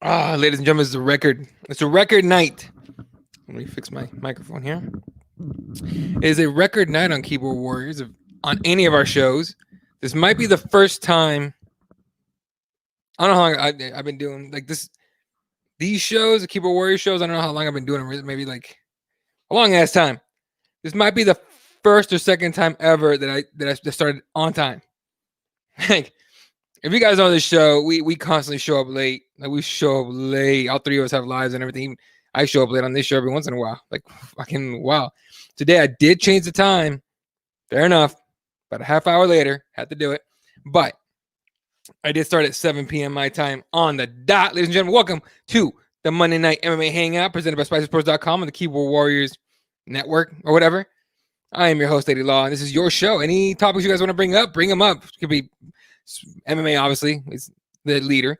Ladies and gentlemen, it's a record. It's a record night. Let me fix my microphone here. It is a record night on Keyboard Warriors on any of our shows. This might be the first time. I don't know how long I've been doing like this. These shows, the Keyboard Warriors shows. I don't know how long I've been doing them. Maybe like a long ass time. This might be the first or second time ever that I started on time. Like, if you guys know this show, we constantly show up late. Like, we show up late. All three of us have lives and everything. I show up late on this show every once in a while. Like, fucking wow. Today I did change the time. Fair enough. About a half hour later, had to do it. But I did start at 7 p.m. my time on the dot. Ladies and gentlemen, welcome to the Monday Night MMA Hangout presented by SpicySports.com and the Keyboard Warriors Network or whatever. I am your host, Eddie Law, and this is your show. Any topics you guys want to bring up, bring them up. It could be MMA, obviously. It's the leader.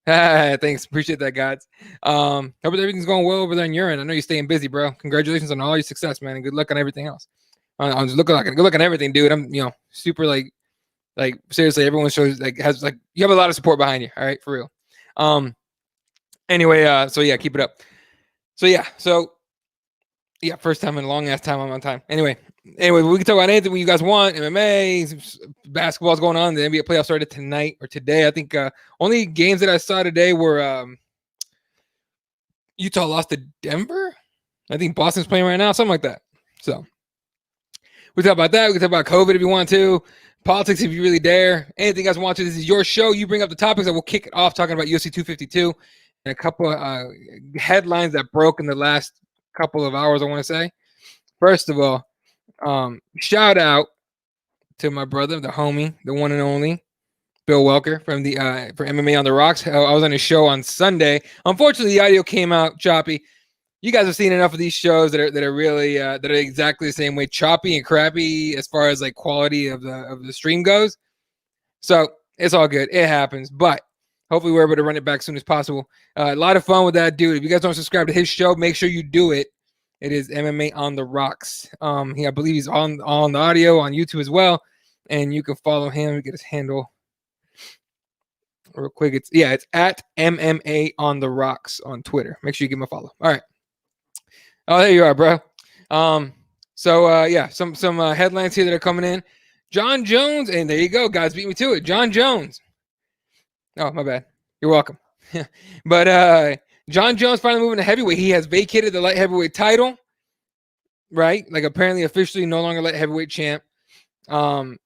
Thanks. Appreciate that, guys. Hope everything's going well over there on your end. I know you're staying busy, bro. Congratulations on all your success, man, and good luck on everything else. I'm just good luck on everything, dude. I'm, super like seriously, everyone shows has you have a lot of support behind you. All right, for real. Anyway, so yeah, keep it up. So yeah, first time in a long ass time I'm on time. Anyway, we can talk about anything you guys want. MMA, basketball's going on. The NBA playoffs started tonight or today. I think only games that I saw today were Utah lost to Denver. I think Boston's playing right now, something like that. So we talk about that. We can talk about COVID if you want to. Politics if you really dare. Anything you guys want to. This is your show. You bring up the topics. I will kick it off talking about UFC 252 and a couple of headlines that broke in the last couple of hours, I want to say. First of all, shout out to my brother, the homie, the one and only Bill Welker from the for MMA on the Rocks. I was on his show on Sunday. Unfortunately, the audio came out choppy. You guys have seen enough of these shows that are really that are exactly the same way, choppy and crappy as far as like quality of the stream goes. So it's all good. It happens, but hopefully we're able to run it back as soon as possible. A lot of fun with that dude. If you guys don't subscribe to his show, make sure you do it. It is MMA on the Rocks. I believe he's on the audio on YouTube as well, and you can follow him. Get his handle real quick. It's at MMA on the Rocks on Twitter. Make sure you give him a follow. All right. Oh, there you are, bro. Some headlines here that are coming in. John Jones, and there you go, guys. Beat me to it. John Jones. Oh, my bad. You're welcome. But John Jones finally moving to heavyweight. He has vacated the light heavyweight title, right? Like apparently officially no longer light heavyweight champ. And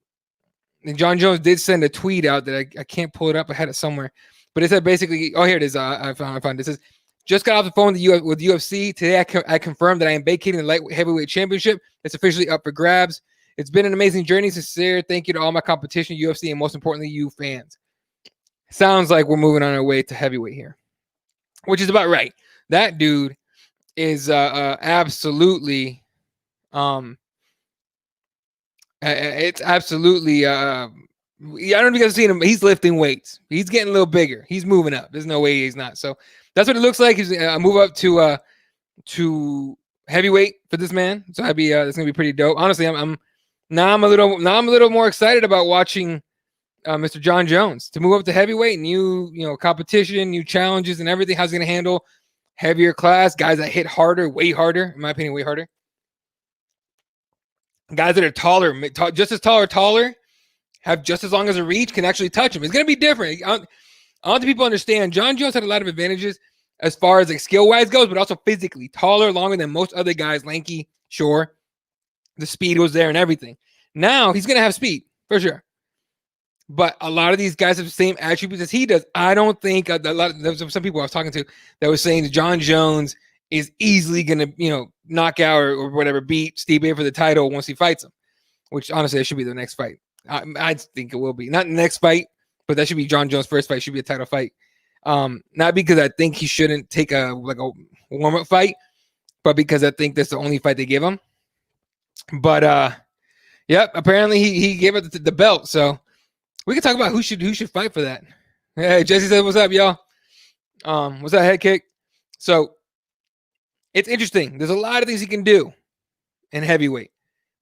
John Jones did send a tweet out that I can't pull it up. I had it somewhere. But it said basically, oh, here it is. I found it. It says, just got off the phone with UFC. Today I confirmed that I am vacating the light heavyweight championship. It's officially up for grabs. It's been an amazing journey. Sincere thank you to all my competition, UFC, and most importantly, you fans. Sounds like we're moving on our way to heavyweight here, which is about right. That dude is absolutely, it's absolutely. I don't know if you guys have seen him. He's lifting weights. He's getting a little bigger. He's moving up. There's no way he's not. So that's what it looks like. He's move up to heavyweight for this man. So that's gonna be pretty dope. Honestly, I'm a little more excited about watching Mr. John Jones to move up to heavyweight. New competition, new challenges, and everything. How's he gonna handle heavier class guys that hit harder, way harder? In my opinion, way harder. Guys that are taller, just as tall or taller, have just as long as a reach, can actually touch him. It's gonna be different. I want the people to understand. John Jones had a lot of advantages as far as like skill-wise goes, but also physically taller, longer than most other guys. Lanky, sure. The speed was there and everything. Now he's gonna have speed for sure. But a lot of these guys have the same attributes as he does. I don't think there's some people I was talking to that was saying that John Jones is easily gonna, knock out or whatever, beat Stipe for the title once he fights him. Which honestly, it should be the next fight. I think it will be not the next fight, but that should be John Jones' first fight. Should be a title fight. Not because I think he shouldn't take a warm-up fight, but because I think that's the only fight they give him. But yep, apparently he gave it the belt. So we can talk about who should fight for that. Hey, Jesse said, "What's up, y'all? What's that head kick?" So it's interesting. There's a lot of things he can do in heavyweight,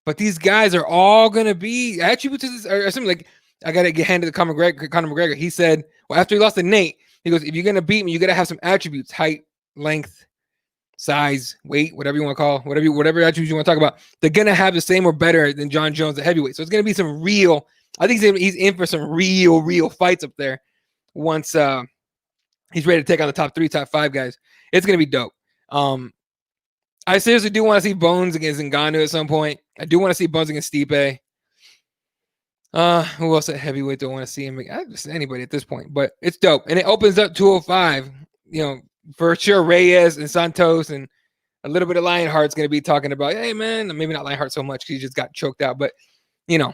but these guys are all gonna be attributes to this or something like. I gotta get handed to Conor McGregor. He said, well, after he lost to Nate, He goes, if you're gonna beat me, you gotta have some attributes: height, length, size, weight, whatever you want to call, whatever attributes you want to talk about. They're gonna have the same or better than John Jones, the heavyweight. So it's gonna be some real. I think he's in for some real fights up there once he's ready to take on the top 3, top 5 guys. It's gonna be dope. I seriously do want to see Bones against Ngannou at some point. I do want to see Bones against Stipe. Who else at heavyweight do I want to see him? Just anybody at this point, but it's dope. And it opens up 205, for sure. Reyes and Santos and a little bit of Lionheart's going to be talking about, hey man, maybe not Lionheart so much because he just got choked out, but going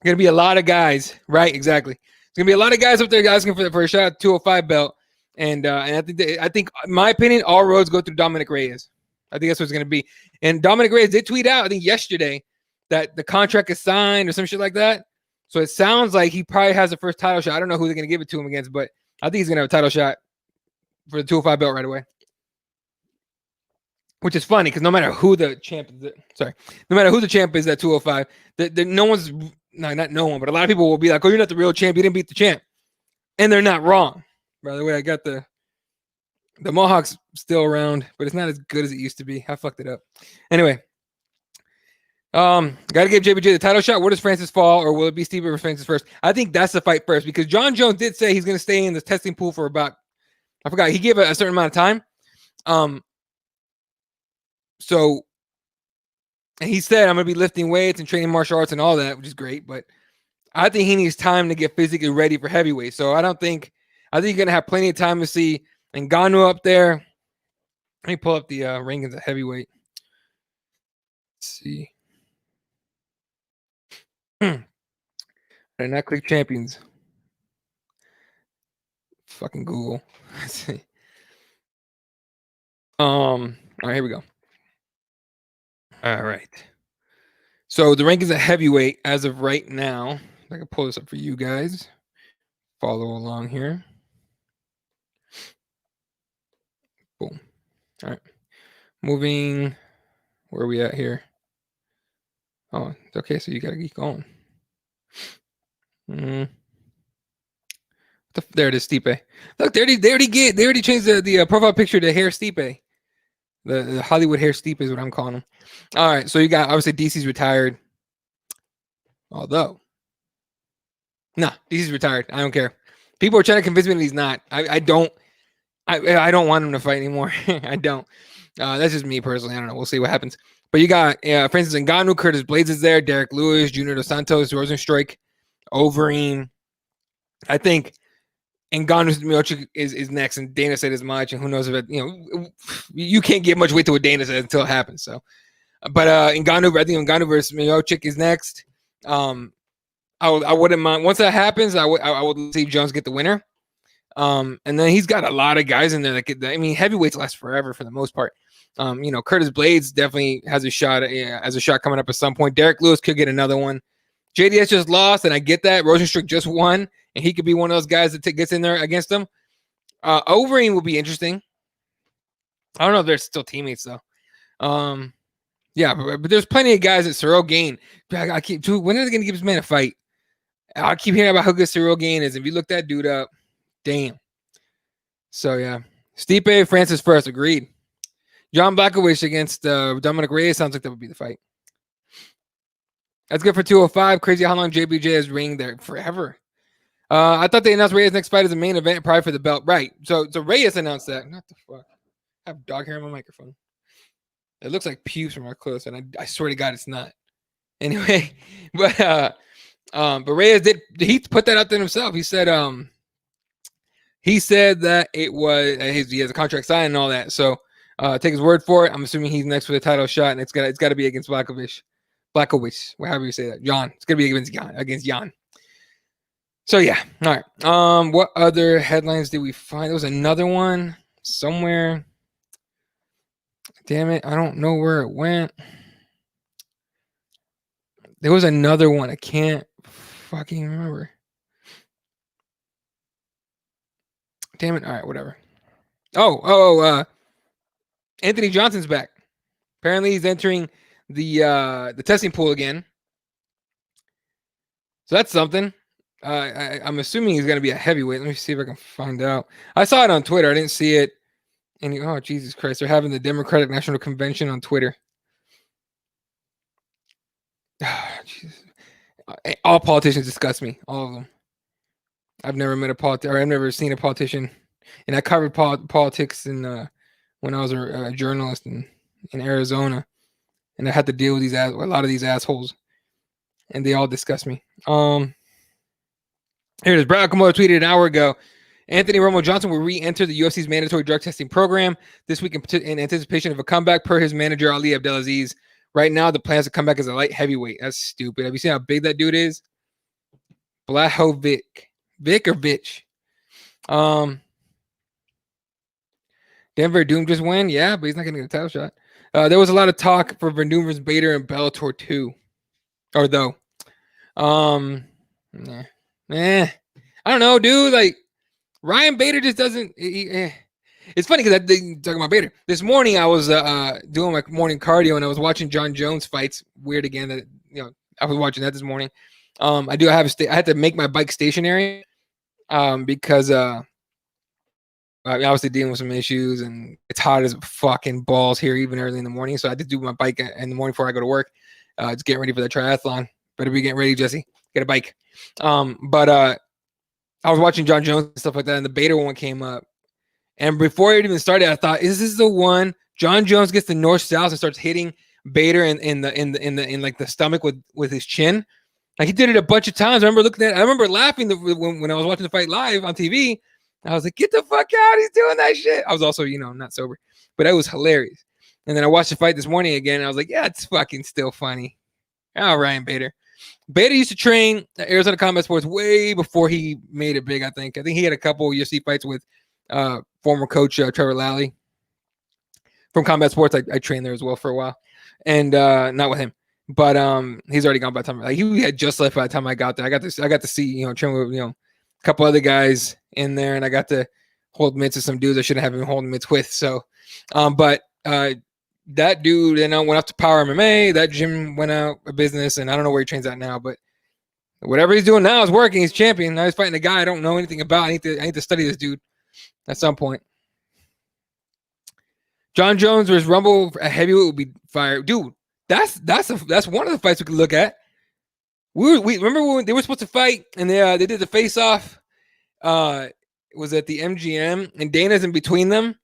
to be a lot of guys, right? Exactly. It's going to be a lot of guys up there asking for a shot at 205 belt. And I think, in my opinion, all roads go through Dominic Reyes. I think that's what it's going to be. And Dominic Reyes did tweet out, I think yesterday, that the contract is signed or some shit like that. So it sounds like he probably has the first title shot. I don't know who they're going to give it to him against, but I think he's going to have a title shot for the 205 belt right away. Which is funny because no matter who the champ is, no matter who the champ is at 205, not no one, but a lot of people will be like, oh, you're not the real champ. You didn't beat the champ. And they're not wrong. By the way, I got the Mohawk's still around, but it's not as good as it used to be. I fucked it up. Anyway. Got to give JBJ the title shot. Where does Francis fall, or will it be Steve versus Francis first? I think that's the fight first because John Jones did say he's going to stay in the testing pool for about, I forgot, he gave a certain amount of time. So, and he said, I'm going to be lifting weights and training martial arts and all that, which is great, but I think he needs time to get physically ready for heavyweight. So I think you're going to have plenty of time to see Ngannou up there. Let me pull up the rankings at heavyweight. Let's see. Did I not click champions? Fucking Google. Let's see. All right, here we go. All right. So the rankings at heavyweight as of right now. I can pull this up for you guys. Follow along here. Boom. All right. Moving. Where are we at here? Oh, okay. So you got to keep going. There it is, Stipe. Look, they already changed the profile picture to hair Stipe. The Hollywood hair Stipe is what I'm calling him. All right, so you got obviously DC's retired. Although, DC's retired. I don't care. People are trying to convince me that he's not. I don't want him to fight anymore. I don't. That's just me personally. I don't know. We'll see what happens. But you got, for instance, Ngannou, Curtis Blades is there, Derek Lewis, Junior Dos Santos, Rosenstruik, Overeem. I think Ngannou's Miocic is next, and Dana said as much, and who knows if it, you can't get much weight to what Dana says until it happens. So, but I think Ngannou versus Miocic is next. I wouldn't mind once that happens. I would see Jones get the winner. And then he's got a lot of guys in there heavyweights last forever for the most part. Curtis Blades definitely has a shot coming up at some point. Derek Lewis could get another one. JDS just lost, and I get that. Rosenstruik just won, and he could be one of those guys that gets in there against him. Overeem will be interesting. I don't know if they're still teammates though. Yeah, but there's plenty of guys at Cyril Gain. When are they going to give this man a fight? I keep hearing about how good Cyril Gain is. If you look that dude up, damn. So yeah, Stipe Francis first, agreed. John Blachowicz against Dominic Reyes sounds like that would be the fight. That's good for 205. Crazy how long JBJ has reigned there forever. I thought they announced Reyes' next fight as a main event, probably for the belt. Right. So Reyes announced that. Not the fuck. I have dog hair on my microphone. It looks like pubes from our close, and I swear to God, it's not. Anyway, but Reyes he put that out there himself. He said that it was he has a contract signed and all that. So take his word for it. I'm assuming he's next for the title shot, and it's got to be against Blachowicz, however you say that. Jan. It's gonna be against Jan. So yeah, all right. What other headlines did we find? There was another one somewhere. Damn it, I don't know where it went. There was another one. I can't fucking remember. Damn it. All right, whatever. Anthony Johnson's back. Apparently he's entering the testing pool again. So that's something. I'm assuming he's going to be a heavyweight. Let me see if I can find out. I saw it on Twitter. I didn't see it. And oh, Jesus Christ. They're having the Democratic National Convention on Twitter. All politicians disgust me. All of them. I've never met a politician, or I've never seen a politician. And I covered politics when I was a journalist in Arizona. And I had to deal with a lot of these assholes. And they all disgust me. Here it is. Brad Akamoto tweeted an hour ago. Anthony Romo Johnson will re-enter the UFC's mandatory drug testing program this week in anticipation of a comeback per his manager, Ali Abdelaziz. Right now, the plan is to come back as a light heavyweight. That's stupid. Have you seen how big that dude is? Blahovic. Vic or bitch? Denver Doom just win? Yeah, but he's not going to get a title shot. There was a lot of talk for Verdun versus Bader and Bellator 2. Or though. I don't know, dude. Like, Ryan Bader just doesn't. It's funny because talking about Bader. This morning I was doing my morning cardio and I was watching John Jones fights. Weird again that I was watching that this morning. I had to make my bike stationary because I'm obviously dealing with some issues and it's hot as fucking balls here even early in the morning. So I had to do my bike in the morning before I go to work. Just getting ready for the triathlon. Better be getting ready, Jesse. Get a bike. But I was watching John Jones and stuff like that, and the Bader one came up. And before it even started, I thought, is this the one? John Jones gets the north-south and starts hitting Bader in like the stomach with his chin. Like he did it a bunch of times. I remember laughing when I was watching the fight live on TV. I was like, get the fuck out. He's doing that shit. I was also, not sober. But it was hilarious. And then I watched the fight this morning again, and I was like, yeah, it's fucking still funny. Oh, Ryan Bader. Bader used to train at Arizona Combat Sports way before he made it big, I think. I think he had a couple UFC fights with former coach Trevor Lally from Combat Sports. I trained there as well for a while. And not with him. But he's already gone by the time. Like, he had just left by the time I got there. I got to see, train with, a couple other guys in there, and I got to hold mitts with some dudes I shouldn't have been holding mitts with. So, that dude then went off to Power MMA. That gym went out of business, and I don't know where he trains at now. But whatever he's doing now is working. He's champion. Now he's fighting a guy I don't know anything about. I need to study this dude at some point. John Jones versus Rumble, a heavyweight would be fire, dude. That's one of the fights we could look at. We remember when they were supposed to fight, and they did the face off. It was at the MGM, and Dana's in between them.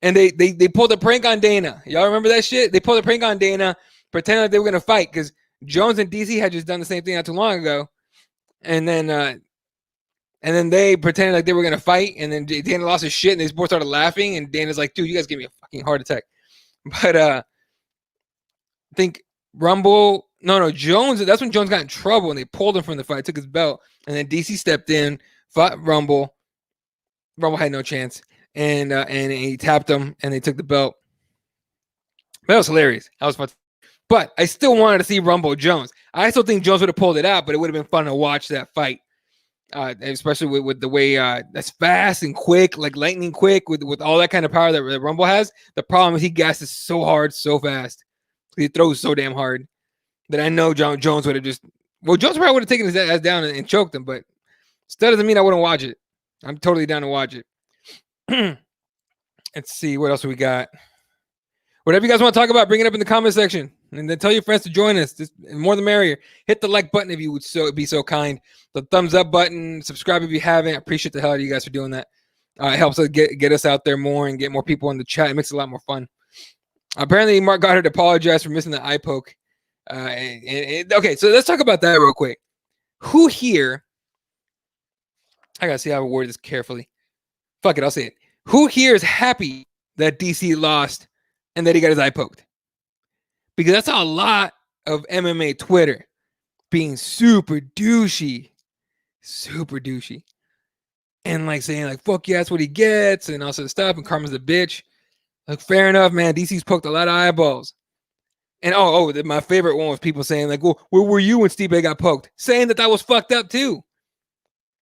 And they pulled a prank on Dana. Y'all remember that shit? They pulled a prank on Dana, pretending like they were going to fight because Jones and DC had just done the same thing not too long ago. And then they pretended like they were going to fight. And then Dana lost his shit and they both started laughing. And Dana's like, dude, you guys gave me a fucking heart attack. But I think Jones, that's when Jones got in trouble and they pulled him from the fight, took his belt. And then DC stepped in, fought Rumble. Rumble had no chance. And he tapped him, and they took the belt. That was hilarious. That was fun. But I still wanted to see Rumble Jones. I still think Jones would have pulled it out, but it would have been fun to watch that fight, especially with the way that's fast and quick, like lightning quick, with all that kind of power that Rumble has. The problem is he gasses so hard, so fast. He throws so damn hard that I know Jones would have just. Well, Jones probably would have taken his ass down and choked him, but still doesn't mean I wouldn't watch it. I'm totally down to watch it. Let's see what else we got. Whatever you guys want to talk about, bring it up in the comment section, and then tell your friends to join us. Just more the merrier. Hit the like button if you would be so kind. The thumbs up button. Subscribe if you haven't. I appreciate the hell out of you guys for doing that. It helps us get us out there more and get more people in the chat. It makes it a lot more fun. Apparently, Mark Goddard apologized for missing the eye poke. Okay, so let's talk about that real quick. Who here? I gotta see how I word this carefully. Fuck it, I'll say it. Who here is happy that DC lost and that he got his eye poked? Because that's a lot of MMA Twitter being super douchey. And like saying like, fuck yeah, that's what he gets and all sorts of stuff. And Karma's a bitch. Like, fair enough, man. DC's poked a lot of eyeballs. And my favorite one was people saying like, well, where were you when Stipe got poked? Saying that was fucked up too.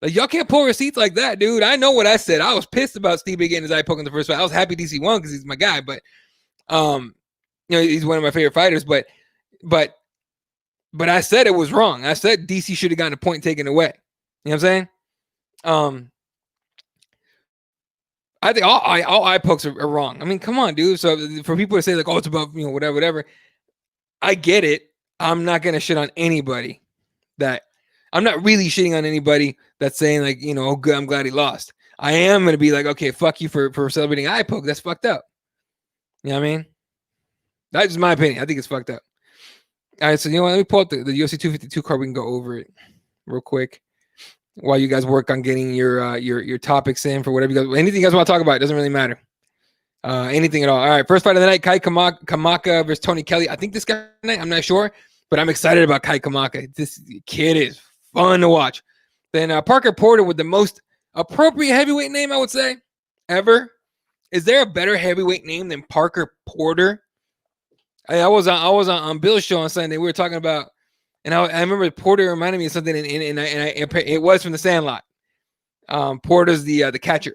Like, y'all can't pull receipts like that, dude. I know what I said. I was pissed about Stipe getting his eye poked in the first fight. I was happy DC won because he's my guy, but he's one of my favorite fighters. But I said it was wrong. I said DC should have gotten a point taken away. You know what I'm saying? I think all eye pokes are wrong. I mean, come on, dude. So for people to say like, oh, it's about, you know, whatever. I get it. I'm not gonna shit on anybody that I'm not really shitting on anybody that's saying like, you know, oh good, I'm glad he lost. I am gonna be like, okay, fuck you for celebrating eye poke. That's fucked up. You know what I mean? That's just my opinion. I think it's fucked up. All right, so you know what? Let me pull up the UFC 252 card. We can go over it real quick while you guys work on getting your topics in for whatever you guys, anything you guys want to talk about. It doesn't really matter. Anything at all. All right, first fight of the night, Kai Kamaka versus Tony Kelly. I think this guy tonight, I'm not sure, but I'm excited about Kai Kamaka. This kid is fun to watch. Then Parker Porter with the most appropriate heavyweight name, I would say, ever. Is there a better heavyweight name than Parker Porter? I was on Bill's show on Sunday. We were talking about, and I remember Porter reminded me of something, and it was from the Sandlot. Porter's the catcher,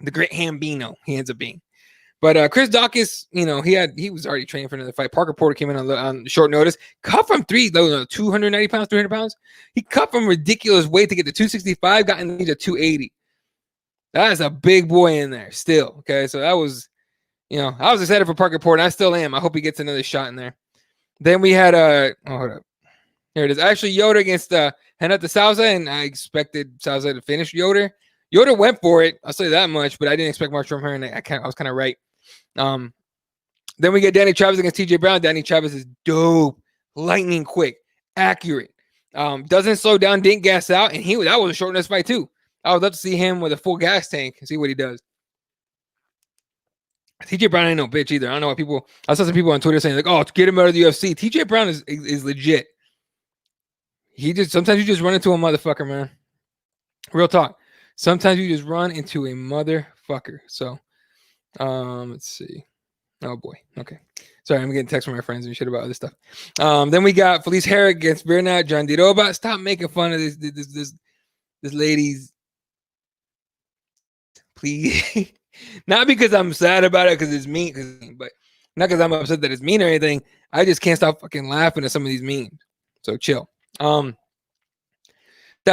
the great Hambino. He ends up being, but Chris Dawkins, you know, he was already training for another fight. Parker Porter came in on short notice, cut from 290 pounds, 300 pounds. He cut from ridiculous weight to get to 265, got in the range of 280. That is a big boy in there still. Okay, so that was. You know, I was excited for Parker Porter, and I still am. I hope he gets another shot in there. Then we had hold up. Here it is. Actually, Yoder against Hanata Souza, and I expected Souza to finish Yoder. Yoder went for it. I'll say that much, but I didn't expect much from her, and I was kind of right. Then we get Danny Travis against TJ Brown. Danny Travis is dope, lightning quick, accurate. Doesn't slow down, didn't gas out, and that was a short notice fight too. I would love to see him with a full gas tank and see what he does. TJ Brown ain't no bitch either. I don't know what I saw some people on Twitter saying like, "Oh, get him out of the UFC." TJ Brown is legit. Sometimes you just run into a motherfucker, man. Real talk. Sometimes you just run into a motherfucker. So, let's see. Oh boy. Okay. Sorry, I'm getting texts from my friends and shit about other stuff. Then we got Felice Herrick against Bernard Jandiroba. Stop making fun of this lady's. Please. Not because I'm sad about it because it's mean, but not because I'm upset that it's mean or anything. I just can't stop fucking laughing at some of these memes. So chill. That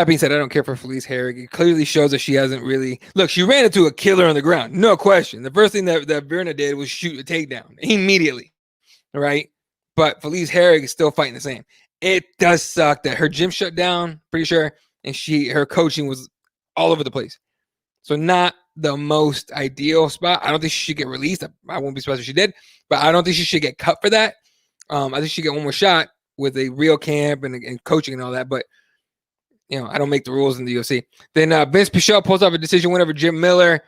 being said, I don't care for Felice Herrick. It clearly shows that she hasn't really look. She ran into a killer on the ground, no question. The first thing that Verna did was shoot a takedown immediately, right? But Felice Herrick is still fighting the same. It does suck that her gym shut down, pretty sure, and her coaching was all over the place. So not the most ideal spot. I don't think she should get released. I won't be surprised if she did, but I don't think she should get cut for that. I think she should get one more shot with a real camp and coaching and all that. But you know, I don't make the rules in the UFC. Then Vince Pichel pulls off a decision win over Jim Miller.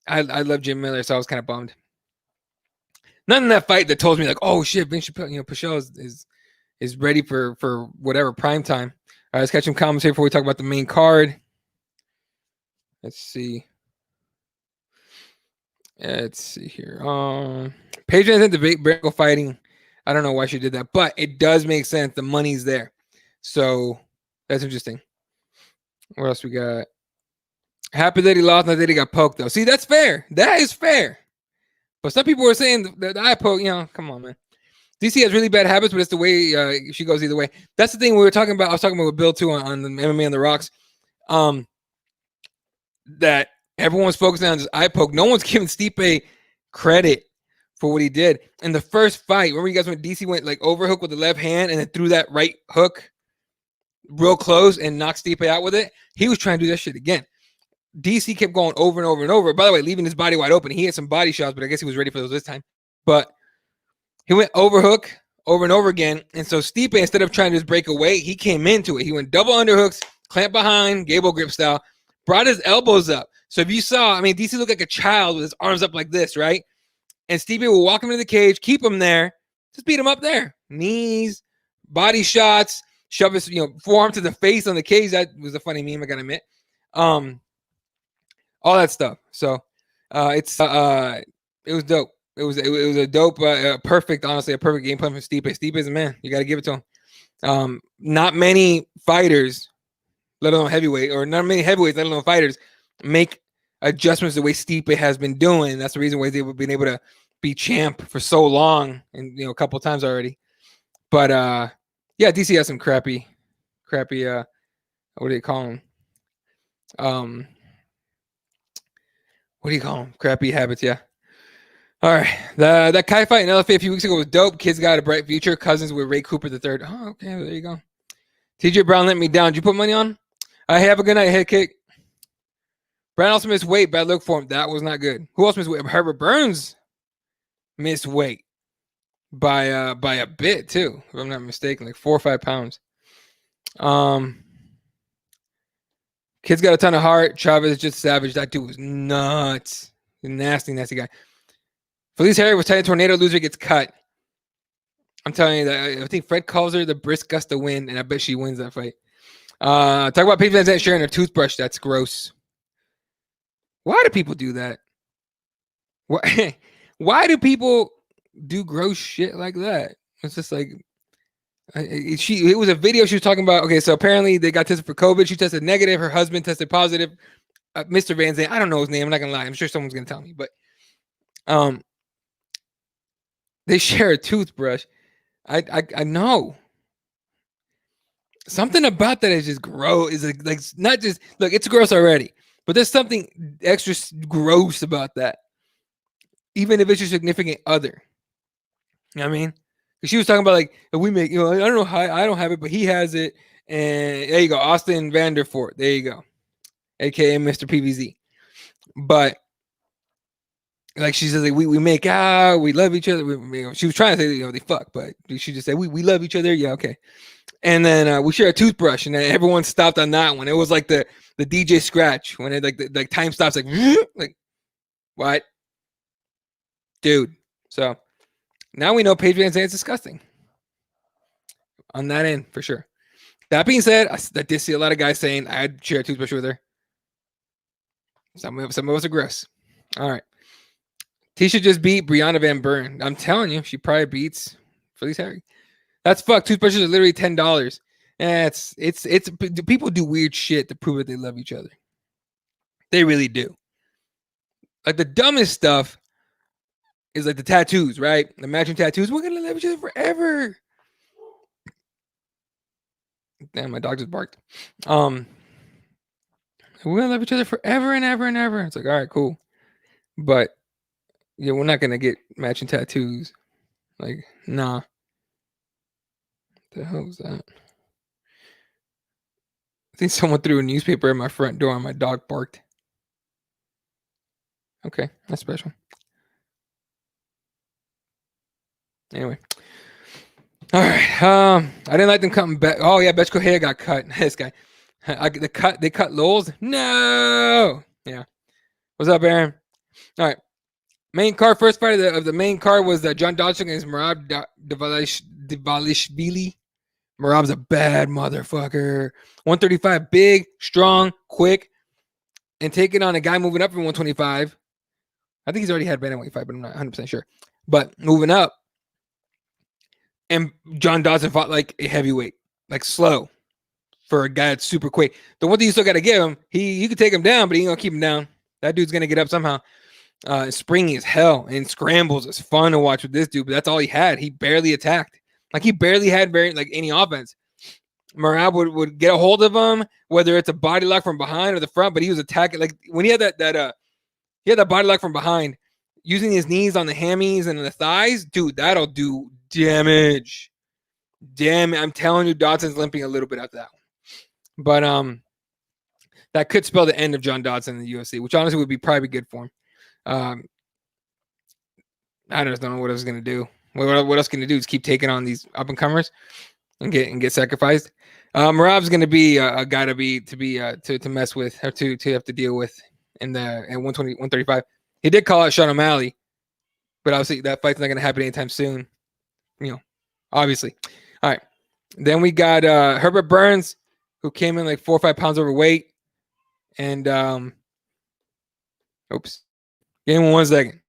I love Jim Miller, so I was kind of bummed. None in that fight that told me like, oh shit, Vince Pichel is ready for whatever prime time. All right, let's catch some comments here before we talk about the main card. Let's see. Let's see here. Paige Van Zandt debate Branko fighting. I don't know why she did that, but it does make sense. The money's there. So that's interesting. What else we got? Happy that he lost, not that he got poked, though. See, that's fair. That is fair. But some people were saying that eye poke, you know, come on, man. DC has really bad habits, but it's the way she goes either way. That's the thing we were talking about. I was talking about with Bill, too, on the MMA on the Rocks. That everyone's focusing on this eye poke. No one's giving Stipe credit for what he did. In the first fight, remember you guys when DC went like overhook with the left hand and then threw that right hook real close and knocked Stipe out with it? He was trying to do that shit again. DC kept going over and over and over. By the way, leaving his body wide open. He had some body shots, but I guess he was ready for those this time. But he went overhook over and over again. And so Stipe, instead of trying to just break away, he came into it. He went double underhooks, clamp behind, gable grip style, brought his elbows up. So if you saw, I mean, DC looked like a child with his arms up like this, right? And Stipe will walk him into the cage, keep him there, just beat him up there. Knees, body shots, shove his, forearm to the face on the cage. That was a funny meme, I gotta admit. All that stuff. So it was dope. It was a dope, perfect, honestly, a perfect game plan for Stipe. Stipe is a man. You got to give it to him. Not many fighters, let alone heavyweight, or not many heavyweights, let alone fighters, make adjustments the way Stipe has been doing. That's the reason why they've been able to be champ for so long and, a couple of times already. But, yeah, DC has some crappy what do you call them? What do you call them? Crappy habits, yeah. All right. That Kai fight in LFA a few weeks ago was dope. Kids got a bright future. Cousins with Ray Cooper the third. Oh, okay. There you go. TJ Brown let me down. Did you put money on? I have a good night. Head kick. Brown also missed weight. Bad look for him. That was not good. Who else missed weight? Herbert Burns missed weight by a bit too, if I'm not mistaken, like 4 or 5 pounds. Kid's got a ton of heart. Chavez just savage. That dude was nuts. Nasty, nasty guy. Felice Harry was tight. Tornado loser gets cut. I'm telling you that I think Fred calls her the brisk gust of wind, and I bet she wins that fight. Talk about Paige Van Zandt sharing her toothbrush. That's gross. Why do people do that? Why do people do gross shit like that? It's just like it was a video she was talking about. Okay, so apparently they got tested for COVID. She tested negative. Her husband tested positive. Mr. Van Zandt, I don't know his name. I'm not gonna lie. I'm sure someone's gonna tell me, but they share a toothbrush. I know. Something about that is just gross. Is like not just look, it's gross already, but there's something extra gross about that. Even if it's your significant other. You know what I mean? Because she was talking about like we make, I don't know how I don't have it, but he has it. And there you go, Austin Vanderfort. There you go, aka Mr. PVZ. But like she says, like we make out, we love each other. She was trying to say they fuck, but she just said we love each other. Yeah, okay. And then we share a toothbrush, and then everyone stopped on that one. It was like the DJ scratch when it like time stops, like what, dude? So now we know Paige Van Zandt is disgusting on that end for sure. That being said, I did see a lot of guys saying I'd share a toothbrush with her. Some of us are gross. All right. Tisha just beat Brianna Van Buren. I'm telling you, she probably beats Felice Harry. That's fuck. Toothbrushes are literally $10. It's people do weird shit to prove that they love each other. They really do. Like the dumbest stuff is like the tattoos, right? The matching tattoos. We're gonna love each other forever. Damn, my dog just barked. We're gonna love each other forever and ever and ever. It's like, all right, cool. But yeah, we're not gonna get matching tattoos. Like, nah. What the hell was that? I think someone threw a newspaper at my front door and my dog barked. Okay, that's special. Anyway. All right. I didn't like them coming back. Oh yeah, Betch Correa got cut. This guy. They cut Lowell's. No. Yeah. What's up, Aaron? All right. Main card, first fight of the main card was John Dodson against Merab Dvalishvili. Merab's a bad motherfucker. 135, big, strong, quick, and taking on a guy moving up from 125. I think he's already had a bantamweight fight, but I'm not 100% sure. But moving up, and John Dodson fought like a heavyweight, like slow for a guy that's super quick. The one thing you still got to give him, you could take him down, but he ain't gonna keep him down. That dude's gonna get up somehow. Springy as hell and scrambles. It's fun to watch with this dude, but that's all he had. He barely attacked. Like he barely had any offense. Merab would get a hold of him, whether it's a body lock from behind or the front, but he was attacking. Like when he had that body lock from behind, using his knees on the hammies and the thighs, dude, that'll do damage. Damn, I'm telling you, Dodson's limping a little bit after that one. But that could spell the end of John Dodson in the UFC, which honestly would be probably good for him. I just don't know what else going to do. What else can he do is keep taking on these up and comers and get sacrificed. Merab's going to be a guy to mess with or to have to deal with in 135. He did call out Sean O'Malley, but obviously that fight's not going to happen anytime soon. Obviously. All right. Then we got Herbert Burns, who came in like 4 or 5 pounds overweight, and oops. Give me 1 second.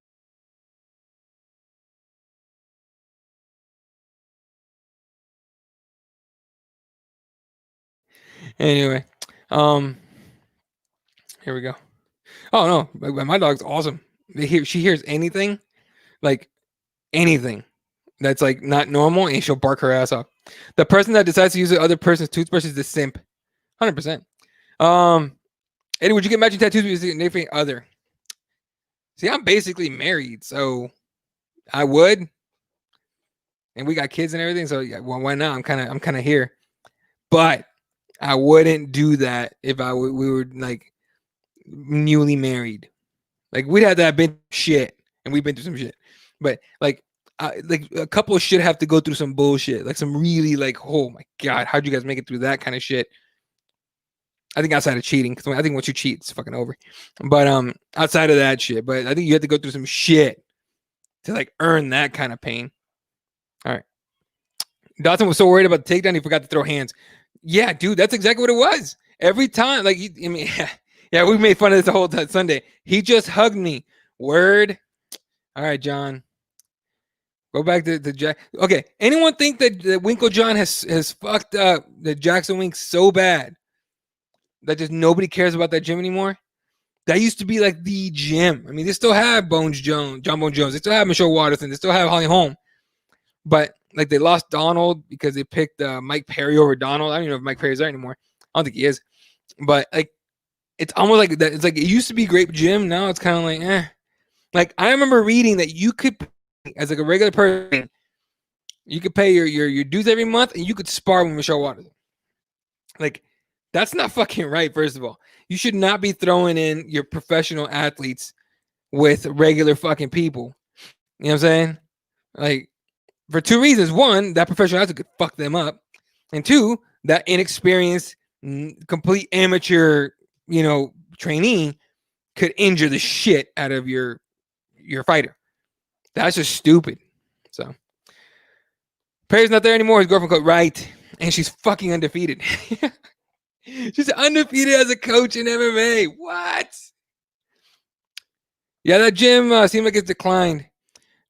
Anyway, here we go. Oh no, my dog's awesome. She hears anything, like anything that's like not normal, and she'll bark her ass off. The person that decides to use the other person's toothbrush is the simp. 100%. Eddie, would you get matching tattoos with your significant other? See, I'm basically married, so I would, and we got kids and everything. So yeah, well, why not? I'm kind of here, but I wouldn't do that if we were like newly married. Like we'd have to have been shit, and we've been through some shit. But like a couple should have to go through some bullshit, like some really like, oh my god, how'd you guys make it through that kind of shit? I think outside of cheating, because I think once you cheat, it's fucking over. But outside of that shit, but I think you have to go through some shit to like earn that kind of pain. All right. Dotson was so worried about the takedown, he forgot to throw hands. Yeah, dude, that's exactly what it was. Every time, like, yeah, we made fun of this the whole time Sunday. He just hugged me. Word. All right, John. Go back to Jack. Okay, anyone think that Winkle John has fucked up the Jackson Wink so bad that just nobody cares about that gym anymore? That used to be like the gym. I mean, they still have John Bones Jones. They still have Michelle Watterson. They still have Holly Holm. But like they lost Donald because they picked Mike Perry over Donald. I don't even know if Mike Perry's there anymore. I don't think he is. But like, it's almost like that. It's like it used to be great gym. Now it's kind of like, eh. Like I remember reading that you could, as like a regular person, you could pay your dues every month and you could spar with Michelle Watterson. Like, that's not fucking right, first of all. You should not be throwing in your professional athletes with regular fucking people. You know what I'm saying? Like, for two reasons. One, that professional athlete could fuck them up. And two, that inexperienced, complete amateur, trainee could injure the shit out of your fighter. That's just stupid. So, Perry's not there anymore. His girlfriend coach, right? And she's fucking undefeated. She's undefeated as a coach in MMA. What? Yeah, that gym seemed like it's declined.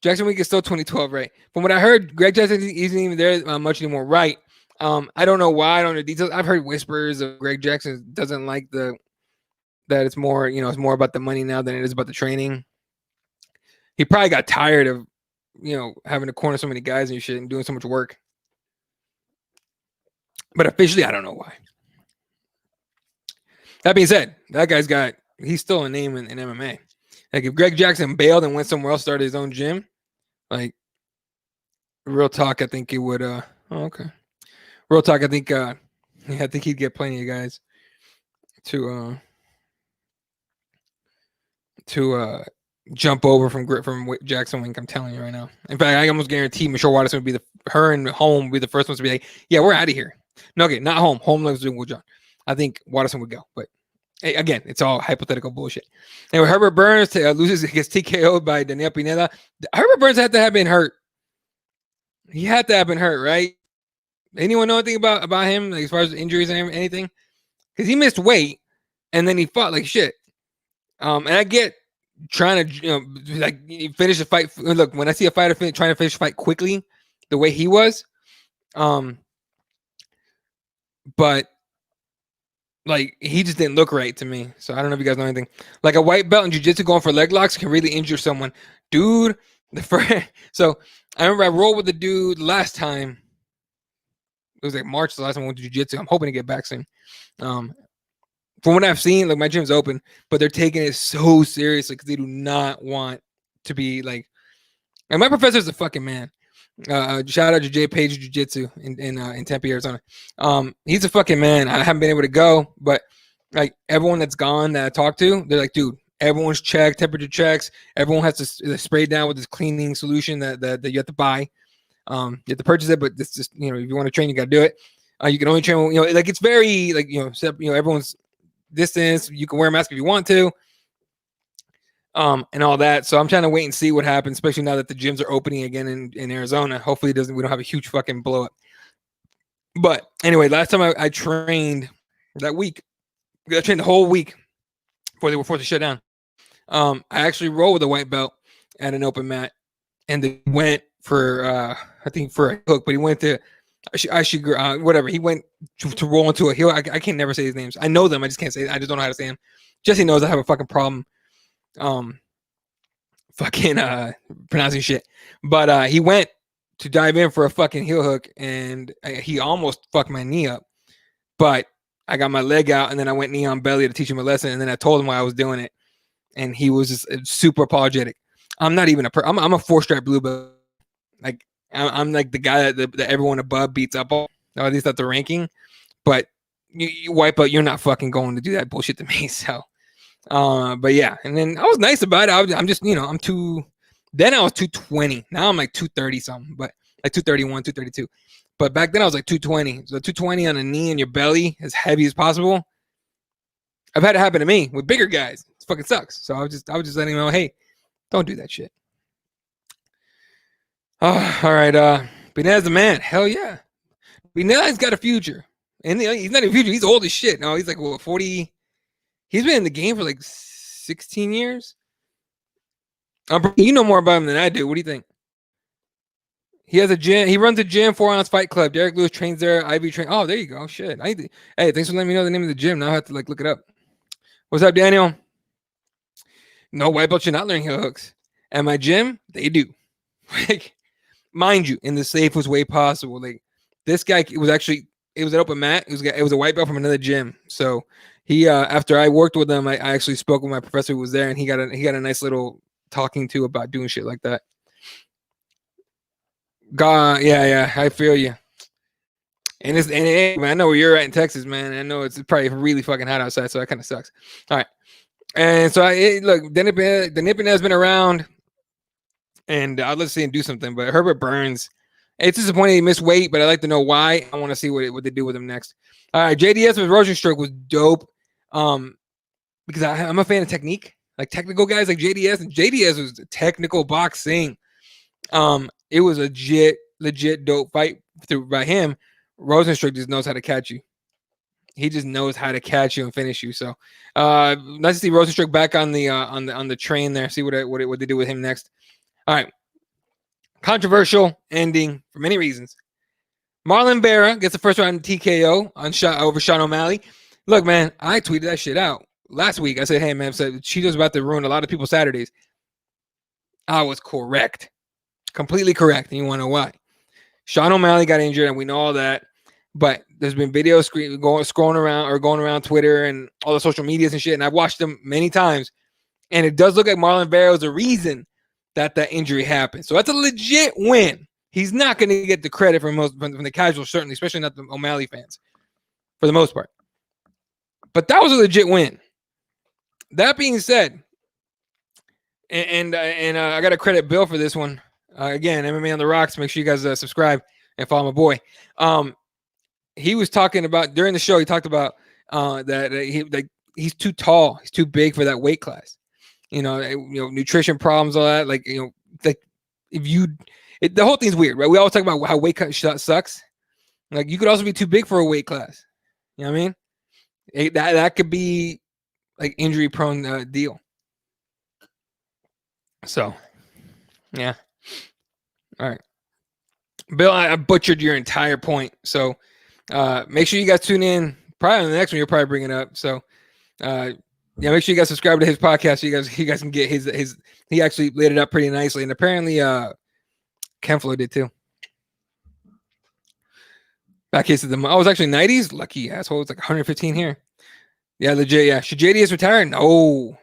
Jackson Week is still 2012, right? From what I heard, Greg Jackson isn't even there much anymore, right? I don't know why. I don't know the details. I've heard whispers of Greg Jackson doesn't like that it's more, it's more about the money now than it is about the training. He probably got tired of, having to corner so many guys and shit and doing so much work. But officially, I don't know why. That being said, that guy's he's still a name in MMA. Like if Greg Jackson bailed and went somewhere else, started his own gym, like real talk, I think it would. Okay. Real talk, I think. I think he'd get plenty of guys to jump over from Jackson Wink. I'm telling you right now. In fact, I almost guarantee Michelle Watterson would be her and Holm would be the first ones to be like, yeah, we're out of here. No, okay, not Holm. Holm lives with John. I think Watterson would go, but hey, again, it's all hypothetical bullshit. Anyway, Herbert Burns loses, gets TKO'd by Daniel Pineda. Herbert Burns had to have been hurt. He had to have been hurt, right? Anyone know anything about him, like, as far as injuries and anything? Because he missed weight, and then he fought like shit. And I get trying to, finish the fight. Look, when I see a fighter trying to finish a fight quickly, the way he was, but like he just didn't look right to me. So I don't know if you guys know anything. Like a white belt in jiu-jitsu going for leg locks can really injure someone, dude. So I remember I rolled with the dude last time. It was like March the last time I went to jiu-jitsu. I'm hoping to get back soon. From what I've seen, like my gym's open, but they're taking it so seriously because they do not want to be like. And my professor's a fucking man. Shout out to Jay Page Jiu-Jitsu in Tempe, Arizona. He's a fucking man. I haven't been able to go, but like everyone that's gone that I talked to, they're like, dude, everyone's checked, temperature checks. Everyone has to spray down with this cleaning solution that you have to buy. You have to purchase it, but it's just, if you want to train, you got to do it. You can only train, like it's very like, everyone's distance. You can wear a mask if you want to. And all that. So I'm trying to wait and see what happens, especially now that the gyms are opening again in Arizona. Hopefully we don't have a huge fucking blow up. But anyway, last time I trained that week, I trained the whole week before they were forced to shut down. I actually rolled with a white belt at an open mat, and they went for I think for a hook, but he went to whatever. He went to roll into a heel. I can't never say his names. I know them. I just can't say. I just don't know how to say them. Jesse knows I have a fucking problem. Pronouncing shit, but he went to dive in for a fucking heel hook, and he almost fucked my knee up, but I got my leg out, and then I went knee on belly to teach him a lesson, and then I told him why I was doing it, and he was just super apologetic. I'm not even I'm a 4-stripe blue belt. Like I'm like the guy that everyone above beats up on, or at least at the ranking. But you wipe out, you're not fucking going to do that bullshit to me. So, but yeah, and then I was nice about it. I'm just, I'm then I was 220. Now I'm like 230 something, but like 231, 232. But back then I was like 220. So 220 on a knee and your belly, as heavy as possible. I've had it happen to me with bigger guys. It fucking sucks. So I was just letting them know, hey, don't do that shit. Oh, all right. Benaz the man. Hell yeah. Benaz's got a future. And he's not a future. He's old as shit. No, he's like, 40. He's been in the game for like 16 years. You know more about him than I do. What do you think? He has a gym. He runs a gym, 4-ounce fight club. Derek Lewis trains there. Ivy train. Oh, there you go. Shit. Hey, thanks for letting me know the name of the gym. Now I have to look it up. What's up, Daniel? No, white belt should not learn heel hooks. At my gym, they do. Like, mind you, in the safest way possible. Like, this guy was actually, it was an open mat. It was a white belt from another gym. So he, after I worked with him, I actually spoke with my professor who was there, and he got a nice little talking to about doing shit like that. God, yeah, I feel you. And man, I know where you're at in Texas, man. I know it's probably really fucking hot outside, so that kind of sucks. All right, and so look, the nipping has been around, and let's see him do something. But Herbert Burns, it's disappointing he missed weight, but I'd like to know why. I want to see what they do with him next. All right, JDS with Rosenstruck was dope, because I'm a fan of technique, like technical guys like JDS, and JDS was technical boxing. It was a legit dope fight by him. Rosenstruck just knows how to catch you. He just knows how to catch you and finish you. So, nice to see Rosenstruck back on the train there. See what they do with him next. All right. Controversial ending for many reasons. Marlon Barra gets the first round TKO over Sean O'Malley. Look, man, I tweeted that shit out last week. I said, hey, man, Cheeto's about to ruin a lot of people's Saturdays. I was correct. Completely correct. And you want to know why? Sean O'Malley got injured, and we know all that. But there's been videos going around Twitter and all the social medias and shit, and I've watched them many times. And it does look like Marlon Barra was the reason that injury happened. So that's a legit win. He's not going to get the credit from the casuals, certainly, especially not the O'Malley fans, for the most part. But that was a legit win. That being said, and I got to credit Bill for this one. Again, MMA on the Rocks. Make sure you guys subscribe and follow my boy. He was talking about during the show. He talked about that he's too tall. He's too big for that weight class. Nutrition problems, all that. The whole thing's weird, right? We always talk about how weight cut sucks. Like, you could also be too big for a weight class. You know what I mean? That could be like injury prone deal. So, yeah. All right. Bill, I butchered your entire point. So make sure you guys tune in. Probably on the next one, you'll probably bring it up. So make sure you guys subscribe to his podcast so you guys can get his he actually laid it up pretty nicely. And apparently Kenflo did too. Back case of the month. Oh, it was actually 90s. Lucky asshole. It's like 115 here. Yeah, legit. Yeah. Should JDS retire? No.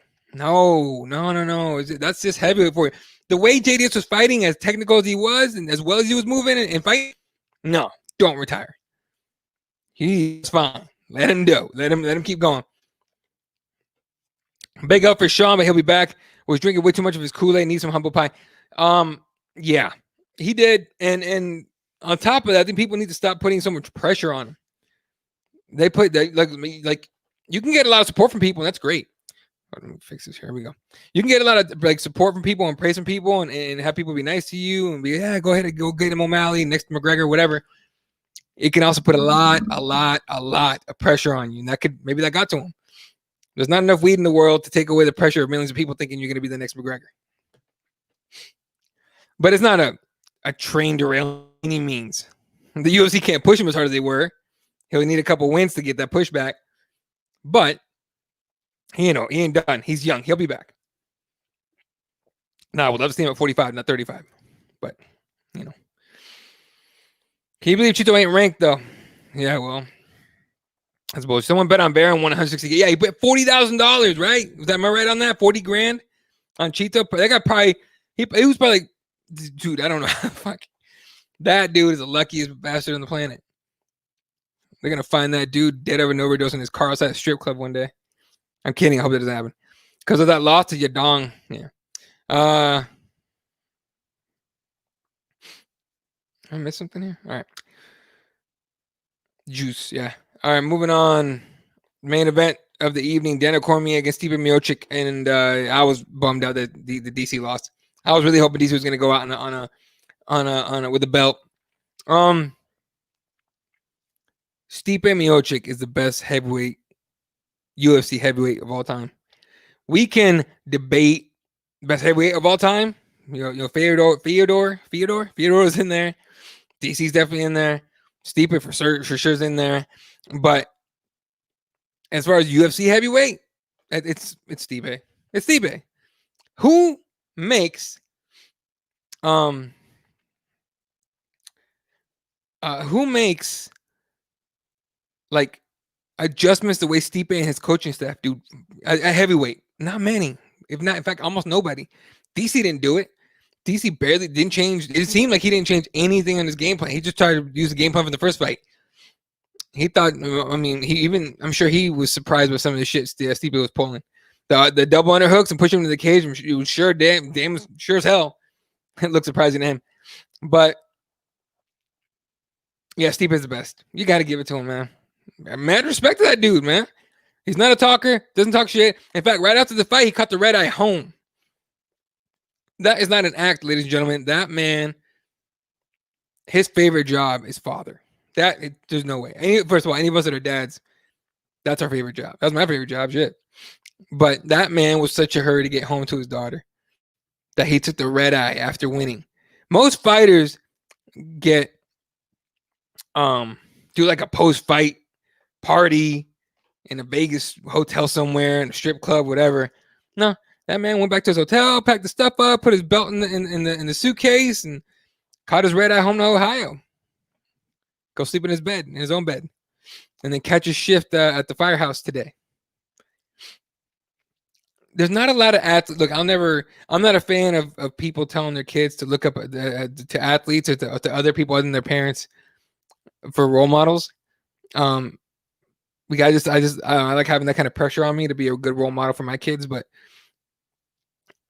That's just heavy for you. The way JDS was fighting, as technical as he was, and as well as he was moving and fighting, no, don't retire. He's fine. Let him do. Let him keep going. Big up for Sean, but he'll be back. Was drinking way too much of his Kool-Aid. Needs some humble pie. Yeah, he did. And on top of that, I think people need to stop putting so much pressure on him. Like you can get a lot of support from people, and that's great. Let me fix this. Here we go. You can get a lot of support from people and praise from people and have people be nice to you and be, go ahead and go get him O'Malley next to McGregor, whatever. It can also put a lot of pressure on you. And maybe that got to him. There's not enough weed in the world to take away the pressure of millions of people thinking you're going to be the next McGregor. But it's not a train derail any means. The UFC can't push him as hard as they were. He'll need a couple wins to get that pushback. But he ain't done. He's young. He'll be back. Now, I would love to see him at 45, not 35. But, can you believe Cheeto ain't ranked, though? Yeah, well. That's bullshit. Someone bet on Barra and won 160. Yeah, he bet $40,000, right? Am I right on that? 40 grand on Cheetah. That guy probably he was probably like, dude, I don't know. Fuck. That dude is the luckiest bastard on the planet. They're gonna find that dude dead of an overdose in his car outside a strip club one day. I'm kidding. I hope that doesn't happen. Because of that loss to Yadong. Yeah. I missed something here? All right. Juice, yeah. All right, moving on. Main event of the evening: Daniel Cormier against Stipe Miocic, and I was bummed out that the DC lost. I was really hoping DC was going to go out on a with a belt. Stipe Miocic is the best heavyweight, UFC heavyweight of all time. We can debate best heavyweight of all time. You know, Fyodor is in there. DC's definitely in there. Stipe for sure is in there. But as far as UFC heavyweight, it's Stipe. It's Stipe. Who makes like adjustments the way Stipe and his coaching staff do at heavyweight? Not many. If not, in fact, almost nobody. DC didn't do it. DC barely didn't change. It seemed like he didn't change anything on his game plan. He just tried to use the game plan from the first fight. He thought, I mean, I'm sure he was surprised with some of the shit Stipe was pulling. The double underhooks and pushing him to the cage. It was sure sure as hell. It looked surprising to him. But yeah, Stipe is the best. You got to give it to him, man. Mad respect to that dude, man. He's not a talker. Doesn't talk shit. In fact, right after the fight, he caught the red eye home. That is not an act, ladies and gentlemen. That man, his favorite job is father. There's no way. First of all, any of us that are dads, that's our favorite job. That's my favorite job, shit. But that man was such a hurry to get home to his daughter that he took the red eye after winning. Most fighters get do like a post-fight party in a Vegas hotel somewhere, in a strip club, whatever. No, that man went back to his hotel, packed the stuff up, put his belt in the suitcase, and caught his red eye home to Ohio. Go sleep in his bed, in his own bed, and then catch his shift at the firehouse today. There's not a lot of athletes. Look, I'm not a fan of people telling their kids to look up to athletes or to other people other than their parents for role models. I like having that kind of pressure on me to be a good role model for my kids. But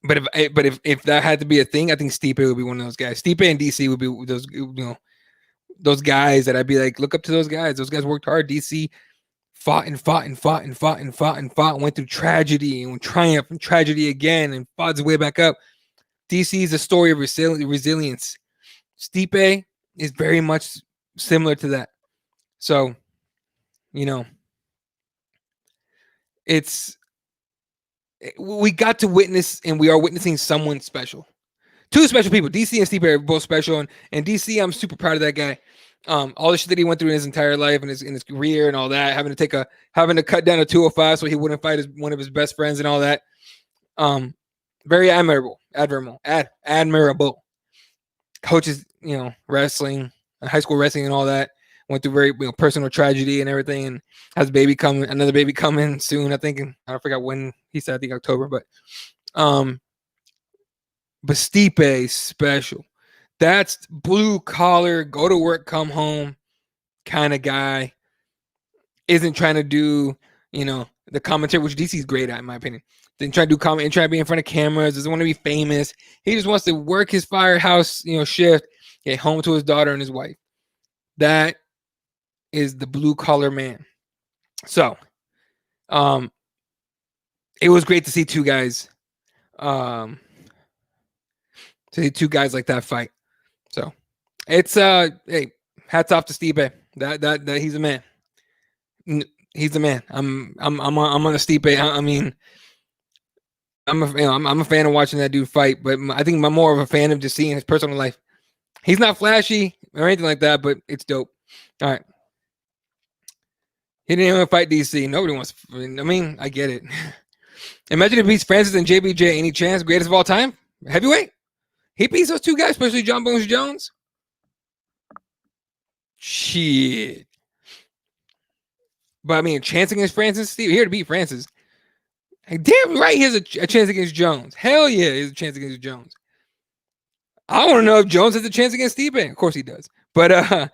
if that had to be a thing, I think Stipe would be one of those guys. Stipe and DC would be those guys that I'd be like, look up to those guys. Those guys worked hard. DC fought, went through tragedy and triumph and tragedy again, and fought his way back up. DC is a story of resilience. Stipe is very much similar to that. So, we got to witness, and we are witnessing someone special. Two special people. DC and Stipe are both special, and DC, I'm super proud of that guy. All the shit that he went through in his entire life and in his career and all that, having to cut down to 205 so he wouldn't fight one of his best friends and all that. Very admirable. Coaches, wrestling, high school wrestling and all that. Went through very personal tragedy and everything, and has another baby coming soon. I think, I forgot when he said. I think October, but Stipe is special. That's blue collar, go to work, come home kind of guy. Isn't trying to do, the commentary, which DC is great at, in my opinion. Didn't try to do comment and try to be in front of cameras. Doesn't want to be famous. He just wants to work his firehouse, shift, get home to his daughter and his wife. That is the blue collar man. So, it was great to see two guys like that fight. So it's hey, hats off to Stipe. That he's a man. He's the man. I'm on a Stipe. I mean, I'm a fan of watching that dude fight, but I think I'm more of a fan of just seeing his personal life. He's not flashy or anything like that, but it's dope. All right. He didn't even fight DC. Nobody wants. I get it. Imagine if he beats Francis and JBJ. Any chance? Greatest of all time? Heavyweight? He beats those two guys, especially John Bones Jones. Shit. But I mean, a chance against Francis, Steve, here to beat Francis. Damn right, he has a chance against Jones. Hell yeah, he has a chance against Jones. I want to know if Jones has a chance against Stipe. Of course he does. But I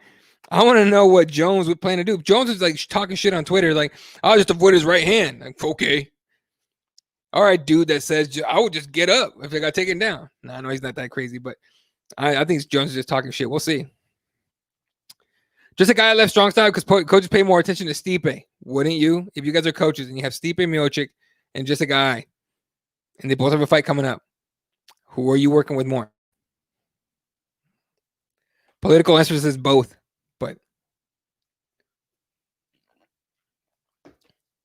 want to know what Jones would plan to do. Jones is like talking shit on Twitter, like, I'll just avoid his right hand. Like, okay. All right, dude that says I would just get up if I got taken down. No, I know he's not that crazy, but I think Jones is just talking shit. We'll see. Just a guy left strong style because coaches pay more attention to Stipe. Wouldn't you? If you guys are coaches and you have Stipe Miocic and just a guy, and they both have a fight coming up, who are you working with more? Political answer says both, but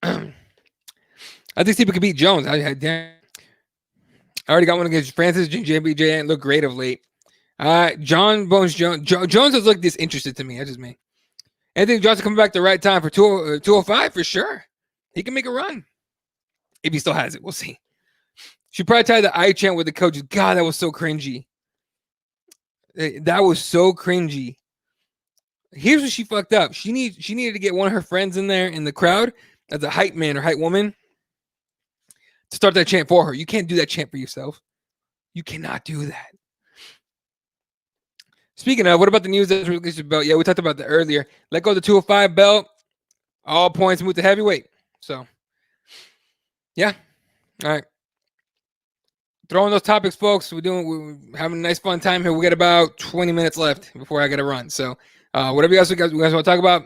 I think Stipe could beat Jones. I already got one against Francis. JBJ ain't looked great of late. John Bones Jones. Jones has looked disinterested to me. That's just me. Anthony Johnson coming back the right time for 205 for sure. He can make a run if he still has it. We'll see. She probably tied the eye chant with the coaches. God, that was so cringy. That was so cringy. Here's what she fucked up. She needed to get one of her friends in there in the crowd as a hype man or hype woman to start that chant for her. You can't do that chant for yourself. You cannot do that. Speaking of, what about the news that's released about? Yeah, we talked about that earlier. Let go of the 205 belt. All points move to heavyweight. So, yeah. All right. Throwing those topics, folks. We're having a nice fun time here. We got about 20 minutes left before I got to run. So, whatever you guys want to talk about,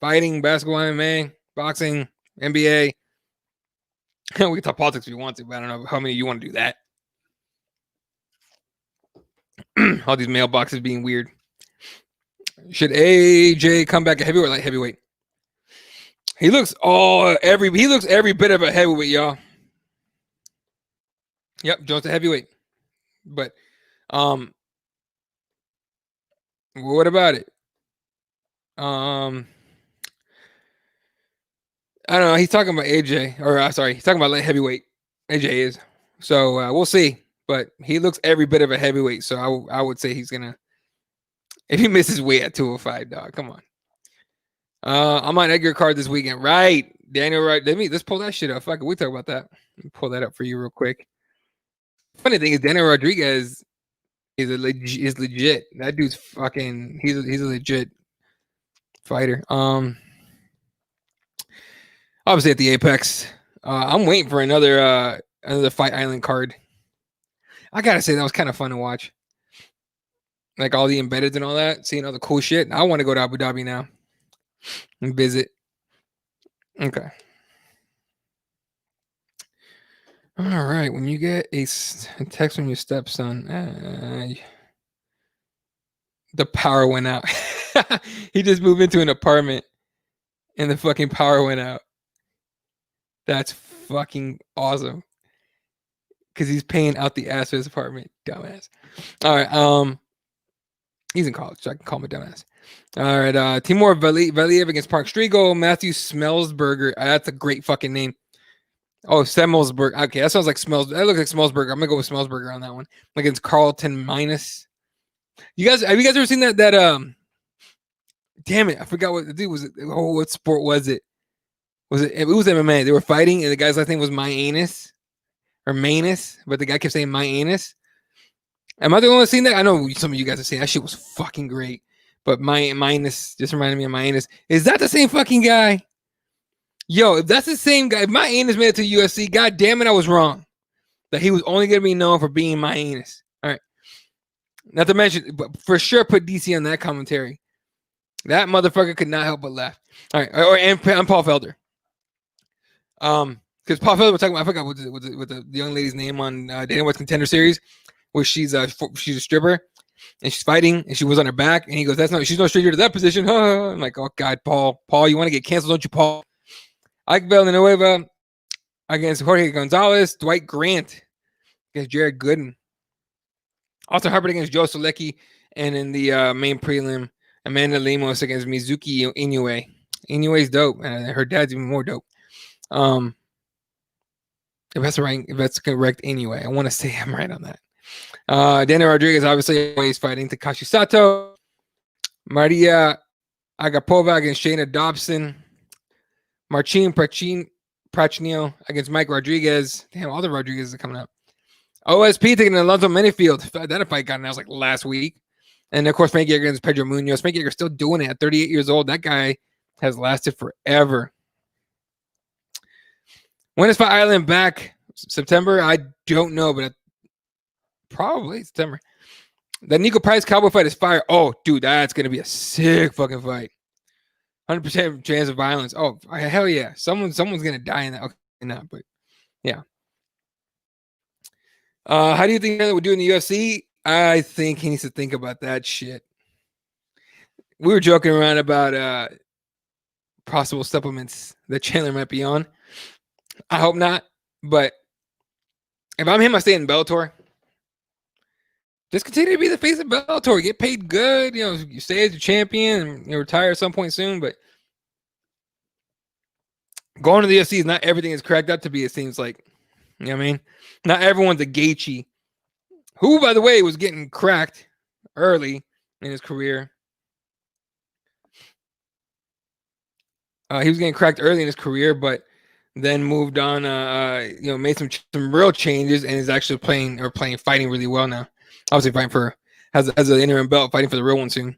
fighting, basketball, MMA, boxing, NBA. We can talk politics if you want to, but I don't know how many of you want to do that. All these mailboxes being weird. Should AJ come back at heavyweight or light heavyweight? He looks every bit of a heavyweight, y'all. Yep, Jones a heavyweight. But what about it? I don't know. He's talking about AJ, or he's talking about light heavyweight. AJ is. So we'll see. But he looks every bit of a heavyweight. So I would say he's gonna. If he misses weight at 205, dog, come on. I'm on Edgar card this weekend, right? Daniel, right? Let's pull that shit up. Fuck it, we talk about that. Let me pull that up for you real quick. Funny thing is, Daniel Rodriguez is legit. That dude's fucking. He's a legit fighter. Obviously at the Apex. I'm waiting for another Fight Island card. I gotta say that was kind of fun to watch. Like all the embeddeds and all that, seeing all the cool shit. I want to go to Abu Dhabi now and visit. Okay. All right. When you get a text from your stepson, the power went out. He just moved into an apartment and the fucking power went out. That's fucking awesome. Because he's paying out the ass of his apartment. Dumbass. All right. He's in college, so I can call him a dumbass. All right. Timur Valiev against Park Striegel. Matthew Smelsberger. That's a great fucking name. Oh, Semmelsberg. Okay, that sounds like Smells. That looks like Smellsberger. I'm gonna go with Smellsberger on that one. Against Carlton Minus. Have you guys ever seen that? Damn it, I forgot what the dude was. What sport was it? It was MMA. They were fighting, and the guy's last name was My Anus or Manus, but the guy kept saying My Anus. Am I the only one seen that? I know some of you guys have seen that shit was fucking great. But My Minus just reminded me of My Anus. Is that the same fucking guy? Yo, if that's the same guy, if My Anus made it to UFC, god damn it, I was wrong. That he was only going to be known for being My Anus. All right. Not to mention, but for sure put DC on that commentary. That motherfucker could not help but laugh. All right. And Paul Felder. Because Paul Felder was talking about, I forgot what the young lady's name on Dana White's Contender Series, where she's a stripper and she's fighting and she was on her back. And he goes, she's no stranger to that position. I'm like, oh, God, Paul, you want to get canceled, don't you, Paul? Ike Villanueva against Jorge Gonzalez. Dwight Grant against Jared Gooden. Austin Harper against Joe Solecki. And in the main prelim, Amanda Lemos against Mizuki Inoue. Inoue's dope. And her dad's even more dope. If that's correct anyway. I want to say I'm right on that. Daniel Rodriguez, obviously, he's fighting Takashi Sato. Maria Agapova against Shayna Dobson. Marcin Prachnio against Mike Rodriguez. Damn, all the Rodriguezes are coming up. OSP taking Alonzo Minifield. That fight got announced like last week. And of course, Frankie Edgar against Pedro Munoz. Frankie Edgar still doing it at 38 years old. That guy has lasted forever. When is Fight Island back? September? I don't know, but probably September. The Nico Price Cowboy fight is fire. Oh, dude, that's going to be a sick fucking fight. 100% chance of violence. Oh, hell yeah. Someone's going to die in that. Okay, not, but yeah. How do you think that would do in the UFC? I think he needs to think about that shit. We were joking around about possible supplements that Chandler might be on. I hope not, but if I'm him, I stay in Bellator. Just continue to be the face of Bellator. Get paid good. You know, you stay as a champion and you retire at some point soon. But going to the UFC is not everything is cracked up to be, it seems like. You know what I mean? Not everyone's a Gaethje, who, by the way, was getting cracked early in his career. He was getting cracked early in his career, but then moved on, made some real changes and is actually fighting really well now. Obviously fighting for, has an interim belt, fighting for the real one soon.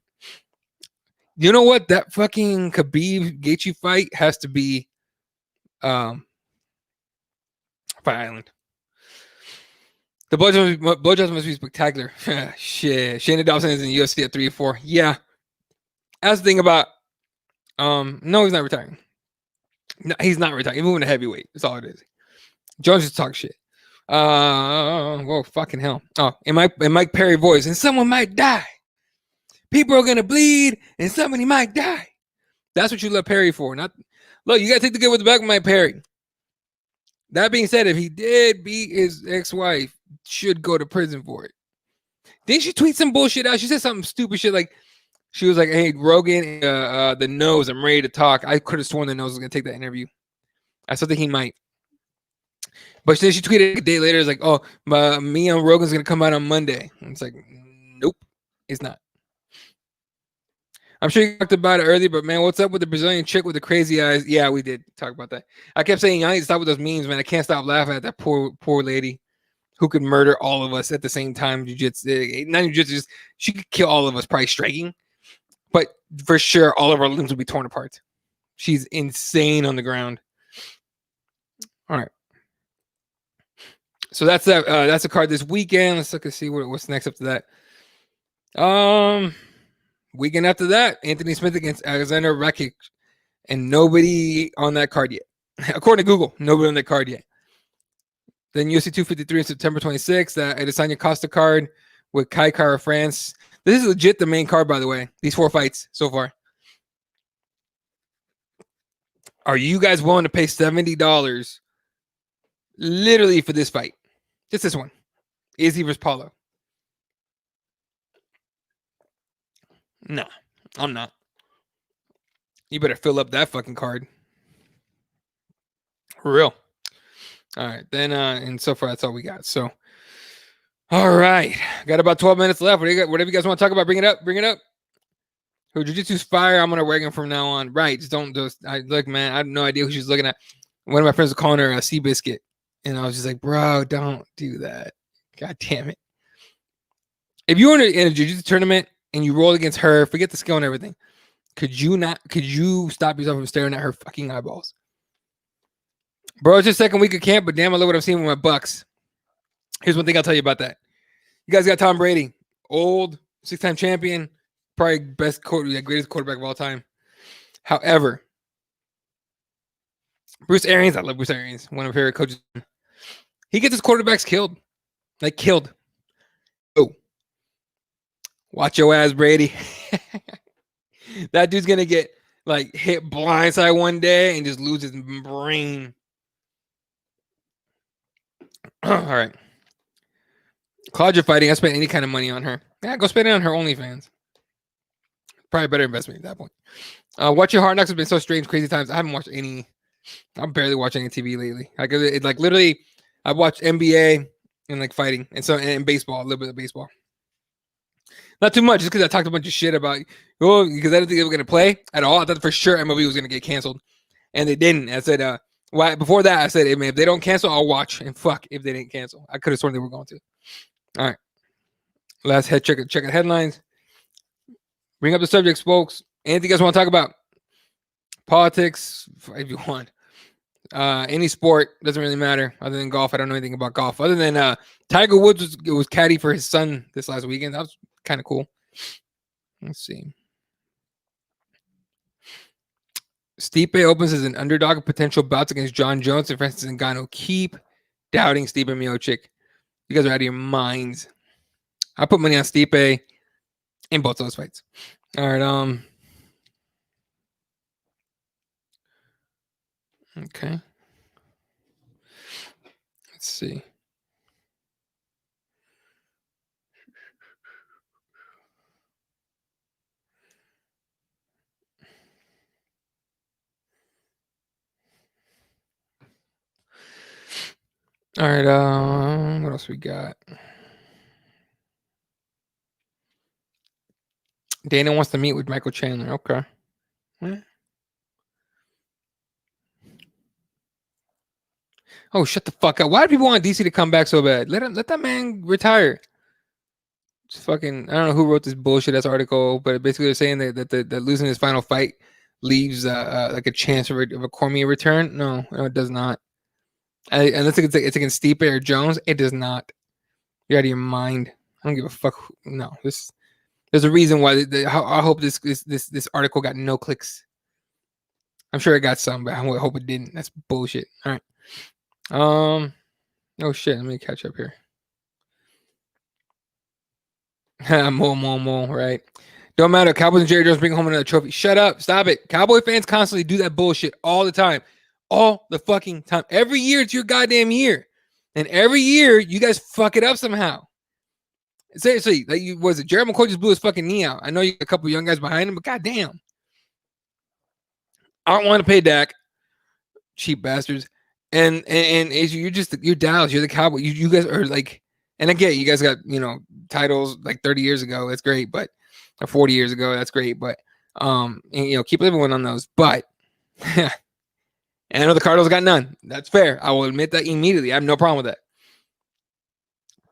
You know what? That fucking Khabib Gaethje fight has to be Fight Island. The blowjobs must be spectacular. Shit. Shane Dobson is in the UFC at 3-4. Yeah. That's the thing about no, he's not retiring. No, he's not retiring. He's moving to heavyweight. That's all it is. Jones just talk shit. Whoa, fucking hell. Oh, in Mike Perry voice, and someone might die. People are gonna bleed, and somebody might die. That's what you love Perry for. Not look, you gotta take the good with the bad with Mike Perry. That being said, if he did beat his ex-wife, should go to prison for it. Didn't she tweet some bullshit out? She said something stupid shit like she was like, "Hey, Rogan, the nose, I'm ready to talk." I could have sworn the nose was gonna take that interview. I still think he might. But then she tweeted a day later, it's like, "Oh, me and Rogan's gonna come out on Monday." And it's like, nope, it's not. I'm sure you talked about it earlier, but man, what's up with the Brazilian chick with the crazy eyes? Yeah, we did talk about that. I kept saying, I need to stop with those memes, man. I can't stop laughing at that poor lady who could murder all of us at the same time. Jiu-jitsu, not jiu-jitsu, she could kill all of us, probably striking. But for sure, all of our limbs would be torn apart. She's insane on the ground. All right. So that's a card this weekend. Let's look and see what's next up to that. Weekend after that, Anthony Smith against Alexander Rakic, and nobody on that card yet. According to Google, nobody on that card yet. Then UFC 253 on September 26th, Adesanya Costa card with Kai Kara France. This is legit the main card, by the way. These 4 fights so far. Are you guys willing to pay $70 literally for this fight? Just this one. Izzy versus Paulo. No, I'm not. You better fill up that fucking card. For real. All right. Then, and so far, that's all we got. So, all right. Got about 12 minutes left. Whatever you guys want to talk about, bring it up. Bring it up. Her jiu-jitsu's fire. I'm going to wear him from now on. Right. Just don't. Look, man, I have no idea who she's looking at. One of my friends was calling her a Seabiscuit. And I was just like, bro, don't do that. God damn it. If you were in a jiu-jitsu tournament and you rolled against her, forget the skill and everything. Could you stop yourself from staring at her fucking eyeballs? Bro, it's your second week of camp, but damn, I love what I'm seeing with my Bucks. Here's one thing I'll tell you about that. You guys got Tom Brady, old, 6-time champion, probably greatest quarterback of all time. However, Bruce Arians, I love Bruce Arians, one of my favorite coaches. He gets his quarterbacks killed. Like killed. Oh. Watch your ass, Brady. That dude's gonna get like hit blindside one day and just lose his brain. All right. Claudia fighting. I spent any kind of money on her. Yeah, go spend it on her OnlyFans. Probably a better investment at that point. Watching Hard Knocks has been so strange, crazy times. I haven't watched any. I'm barely watching any TV lately. Like literally, I watched NBA and like fighting and baseball, a little bit of baseball. Not too much, just because I talked a bunch of shit about because I didn't think they were gonna play at all. I thought for sure MLB was gonna get canceled. and they didn't. I said, why? Before that, I said, hey, man, if they don't cancel, I'll watch. And fuck, if they didn't cancel, I could have sworn they were going to. All right, last check the headlines. Bring up the subjects, folks. Anything you guys want to talk about? Politics, if you want. Any sport, doesn't really matter. Other than golf, I don't know anything about golf. Other than Tiger Woods was caddy for his son this last weekend. That was kind of cool. Let's see. Stipe opens as an underdog of potential bouts against John Jones and Francis Ngannou. Keep doubting Stipe Miocic. You guys are out of your minds. I put money on Stipe in both those fights. All right. Okay. Let's see. All right. What else we got? Dana wants to meet with Michael Chandler. Okay. Yeah. Oh, shut the fuck up. Why do people want DC to come back so bad? Let that man retire. It's fucking, I don't know who wrote this bullshit ass article, but basically they're saying that losing his final fight leaves like a chance of a Cormier return. No, it does not. Unless it's against Stipe or Jones, it does not. You're out of your mind. I don't give a fuck. No, there's a reason why. I hope this article got no clicks. I'm sure it got some, but I hope it didn't. That's bullshit. All right. Oh shit. Let me catch up here. More, right? Don't matter. Cowboys and Jerry Jones bring home another trophy. Shut up. Stop it. Cowboy fans constantly do that bullshit all the time. All the fucking time. Every year it's your goddamn year. And every year you guys fuck it up somehow. Seriously, like was it Jared McCoy just blew his fucking knee out? I know you got a couple young guys behind him, but goddamn. I don't want to pay Dak. Cheap bastards. And you're Dallas. You're the Cowboys. You guys are like, and I get you guys got, titles like 30 years ago. That's great, but 40 years ago, that's great. But keep everyone on those. But and I know the Cardinals got none. That's fair. I will admit that immediately. I have no problem with that.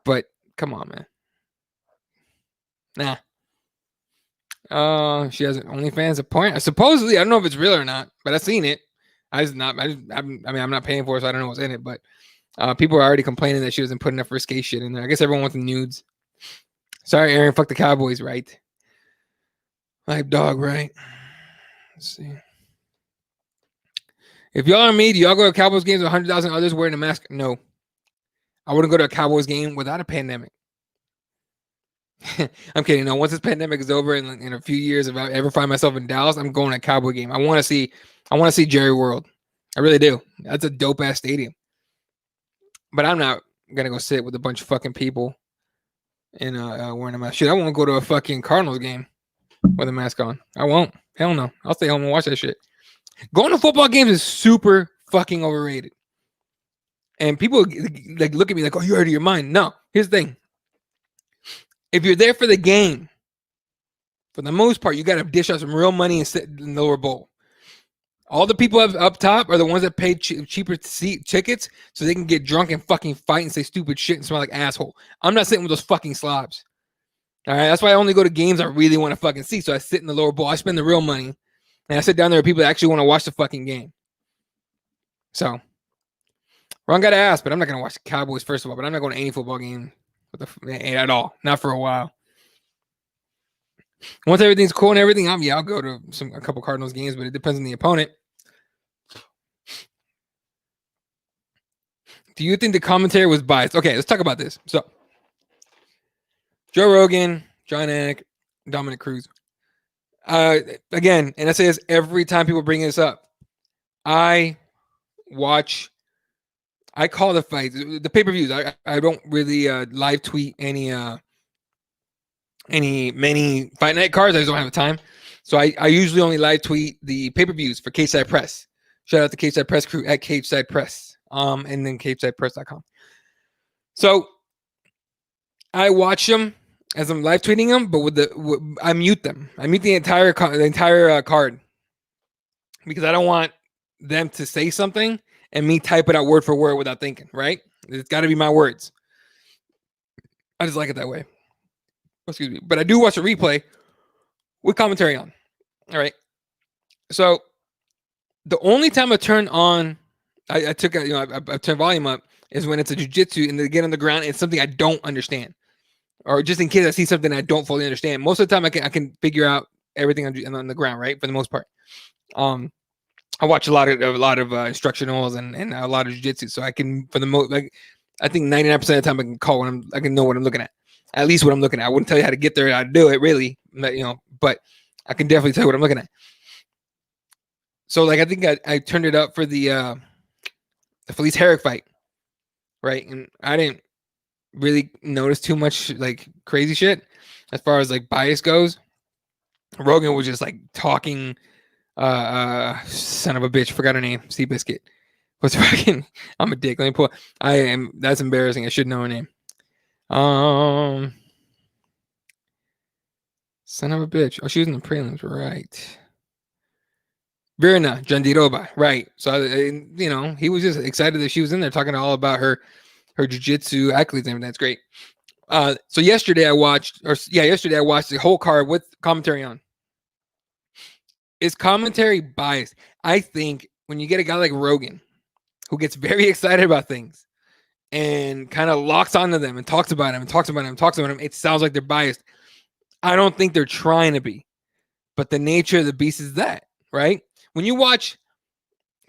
But come on, man. Nah. She has OnlyFans a point. Supposedly, I don't know if it's real or not, but I've seen it. I'm not paying for it, so I don't know what's in it. But people are already complaining that she wasn't putting enough risque shit in there. I guess everyone wants the nudes. Sorry, Aaron. Fuck the Cowboys, right? Like dog, right? Let's see. If y'all are me, do y'all go to Cowboys games with 100,000 others wearing a mask? No. I wouldn't go to a Cowboys game without a pandemic. I'm kidding. No, once this pandemic is over in a few years, if I ever find myself in Dallas, I'm going to a Cowboy game. I want to see Jerry World. I really do. That's a dope ass stadium. But I'm not gonna go sit with a bunch of fucking people and wearing a mask. Shit, I won't go to a fucking Cardinals game with a mask on. I won't. Hell no. I'll stay home and watch that shit. Going to football games is super fucking overrated. And people like look at me like, oh, you're out of your mind. No. Here's the thing. If you're there for the game, for the most part, you got to dish out some real money and sit in the lower bowl. All the people up top are the ones that pay cheaper seat tickets so they can get drunk and fucking fight and say stupid shit and smell like asshole. I'm not sitting with those fucking slobs. All right, that's why I only go to games I really want to fucking see. So I sit in the lower bowl. I spend the real money, and I sit down there with people that actually want to watch the fucking game. So, wrong guy to ask, but I'm not gonna watch the Cowboys first of all. But I'm not going to any football game at all. Not for a while. Once everything's cool and everything, I'll go to a couple Cardinals games, but it depends on the opponent. Do you think the commentary was biased? Okay, let's talk about this. So, Joe Rogan, John Anik, Dominic Cruz. Again, and I say this every time people bring this up. I call the fights, the pay-per-views. I don't really live tweet any fight night cards. I just don't have the time. So I usually only live tweet the pay-per-views for Cageside Press. Shout out to Cageside Press crew at Cageside Press. And then CagesidePress.com. So I watch them as I'm live tweeting them, but I mute them. I mute the entire card because I don't want them to say something and me type it out word for word without thinking, right? It's got to be my words. I just like it that way. Excuse me. But I do watch a replay with commentary on. All right. So the only time I turn on, I took a, I turn volume up is when it's a jiu-jitsu and they get on the ground and it's something I don't understand, or just in case I see something I don't fully understand. Most of the time I can figure out everything on the ground, right? For the most part. I watch a lot of instructionals and a lot of jiu-jitsu, so I can, for the most, like, I think 99% of the time I can know what I'm looking at least what I'm looking at. I wouldn't tell you how to get there, how to do it, really, but I can definitely tell you what I'm looking at. So, like, I think I turned it up for the Felice Herrick fight, right? And I didn't really notice too much like crazy shit as far as like bias goes. Rogan was just like talking. Son of a bitch, forgot her name. Seabiscuit. What's fucking? I'm a dick. Let me pull. I am. That's embarrassing. I should know her name. Son of a bitch. Oh, she was in the prelims, right? Virna Jandiroba, right? So he was just excited that she was in there talking all about her jiu-jitsu accolades and everything. That's great. So yesterday I watched the whole card with commentary on. Is commentary biased? I think when you get a guy like Rogan, who gets very excited about things and kind of locks onto them and talks about them, it sounds like they're biased. I don't think they're trying to be, but the nature of the beast is that, right? When you watch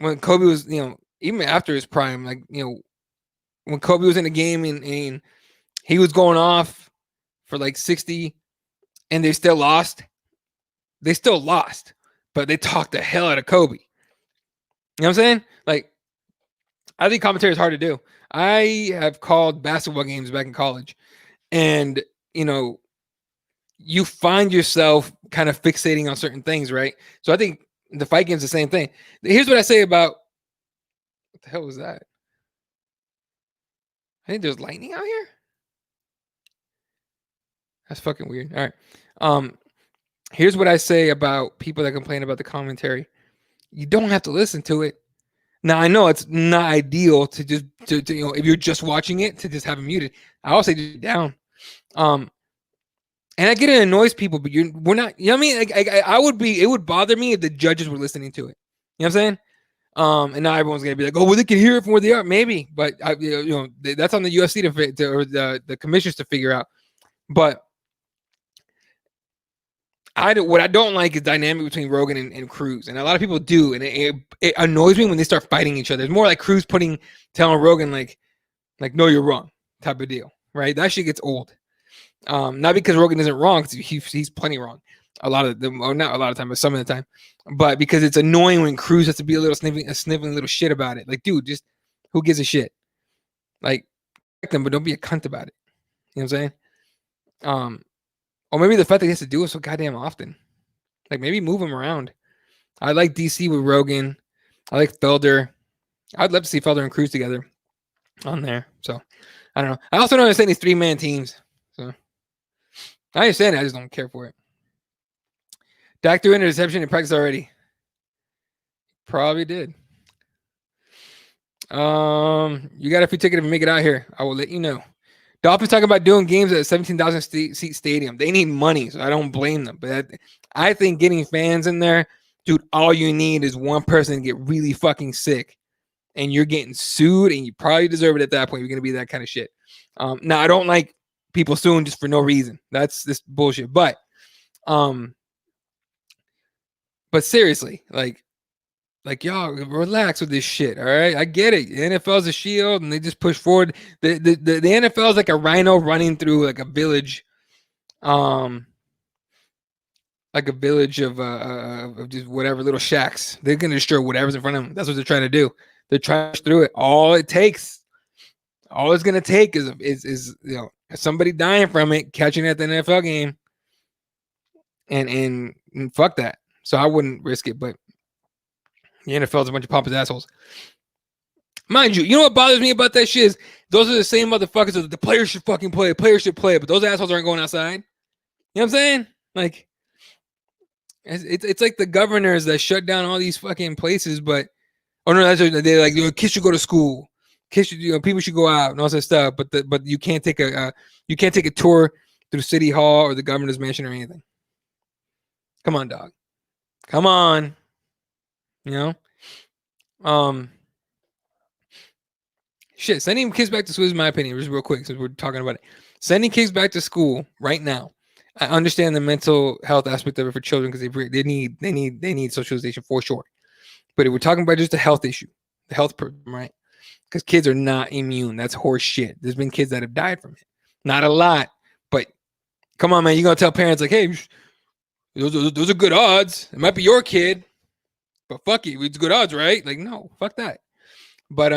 when Kobe was, even after his prime, like, when Kobe was in the game and he was going off for like 60 and they still lost, but they talked the hell out of Kobe. You know what I'm saying? Like, I think commentary is hard to do. I have called basketball games back in college, and you find yourself kind of fixating on certain things, right? So I think the fight game's the same thing. Here's what I say about, what the hell was that? I think there's lightning out here. That's fucking weird. All right. Here's what I say about people that complain about the commentary. You don't have to listen to it. Now, I know it's not ideal to just, if you're just watching it, to just have it muted. I also say just down. And I get it annoys people, but we're not, you know what I mean? Like, it would bother me if the judges were listening to it. You know what I'm saying? And now everyone's gonna be like, oh, well, they can hear it from where they are. Maybe, but that's on the UFC or the commissioners to figure out. But what I don't like is dynamic between Rogan and Cruz, and a lot of people do, and it annoys me when they start fighting each other. It's more like Cruz telling Rogan like no, you're wrong type of deal, right? That shit gets old. Not because Rogan isn't wrong, because he's plenty wrong. A lot of them, or not a lot of time, but some of the time. But because it's annoying when Cruz has to be a sniveling little shit about it. Like, dude, just who gives a shit? Like, them, but don't be a cunt about it. You know what I'm saying? Or maybe the fact that he has to do it so goddamn often. Like, maybe move him around. I like DC with Rogan. I like Felder. I'd love to see Felder and Cruz together on there. So, I don't know. I also don't understand these 3-man teams. So, I understand it. I just don't care for it. Dak threw interception in practice already. Probably did. You got a free ticket to make it out here. I will let you know. Dolphins talking about doing games at a 17,000 seat stadium. They need money, so I don't blame them. But I think getting fans in there, dude, all you need is one person to get really fucking sick, and you're getting sued, and you probably deserve it at that point. You're gonna be that kind of shit. Now I don't like people suing just for no reason. That's this bullshit. But seriously, like y'all relax with this shit. All right, I get it. The NFL's a shield, and they just push forward. The NFL is like a rhino running through like a village, of just whatever little shacks. They're gonna destroy whatever's in front of them. That's what they're trying to do. They're trying to push through it. All it's gonna take is somebody dying from it, catching it at the NFL game, and fuck that. So I wouldn't risk it, but the NFL is a bunch of pompous assholes. Mind you, you know what bothers me about that shit is those are the same motherfuckers that the players should fucking play. Players should play, but those assholes aren't going outside. You know what I'm saying? Like, it's like the governors that shut down all these fucking places, but Oh no, that's what they like. Kids should go to school. Kids should, people should go out and all that stuff. But you can't take a tour through City Hall or the governor's mansion or anything. Come on, dog. Come on. Shit. Sending kids back to school is my opinion. Just real quick, since we're talking about it. Sending kids back to school right now. I understand the mental health aspect of it for children because they need socialization for sure. But if we're talking about just a health issue, the health problem, right? Because kids are not immune. That's horse shit. There's been kids that have died from it. Not a lot, but come on, man. You're going to tell parents like, hey, those are good odds. It might be your kid, but fuck it. It's good odds, right? Like, no, fuck that. But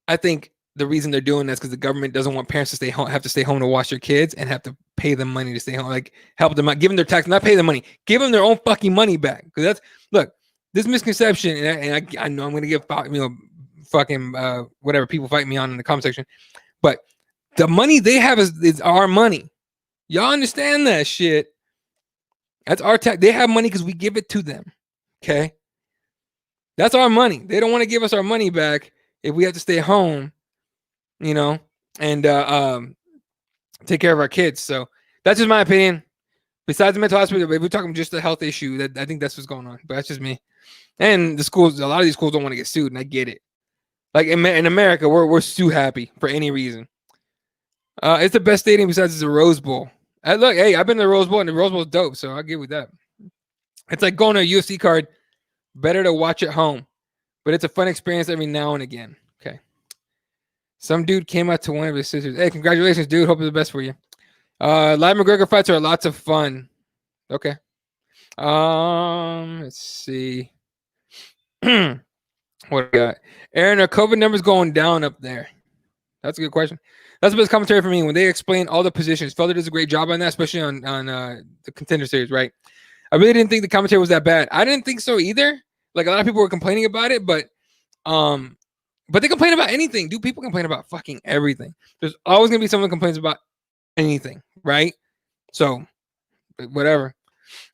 I think the reason they're doing that is because the government doesn't want parents to stay home, have to stay home to watch their kids and have to pay them money to stay home. Like, help them out, give them their tax, not pay them money, give them their own fucking money back. Because that's, look, this misconception, and I know I'm going to get, fucking whatever people fight me on in the comment section, but the money they have is our money. Y'all understand that shit? That's our tax. They have money because we give it to them. Okay, that's our money. They don't want to give us our money back if we have to stay home, and take care of our kids. So that's just my opinion. Besides the mental aspect, if we're talking just a health issue, that I think that's what's going on. But that's just me. And the schools, a lot of these schools don't want to get sued, and I get it. Like in America, we're sue happy for any reason. It's the best stadium besides the Rose Bowl. Look, hey, I've been to the Rose Bowl, and the Rose Bowl is dope, so I'll give with that. It's like going to a UFC card. Better to watch at home, but it's a fun experience every now and again. Okay. Some dude came out to one of his sisters. Hey, congratulations, dude. Hope it's the best for you. Live McGregor fights are lots of fun. Okay. Let's see. What we got? Aaron, are COVID numbers going down up there? That's a good question. That's the best commentary for me when they explain all the positions. Felder does a great job on that, especially on the Contender Series, right? I really didn't think the commentary was that bad. I didn't think so either. Like, a lot of people were complaining about it, but they complain about anything. Dude, people complain about fucking everything. There's always gonna be someone who complains about anything, right? So, whatever.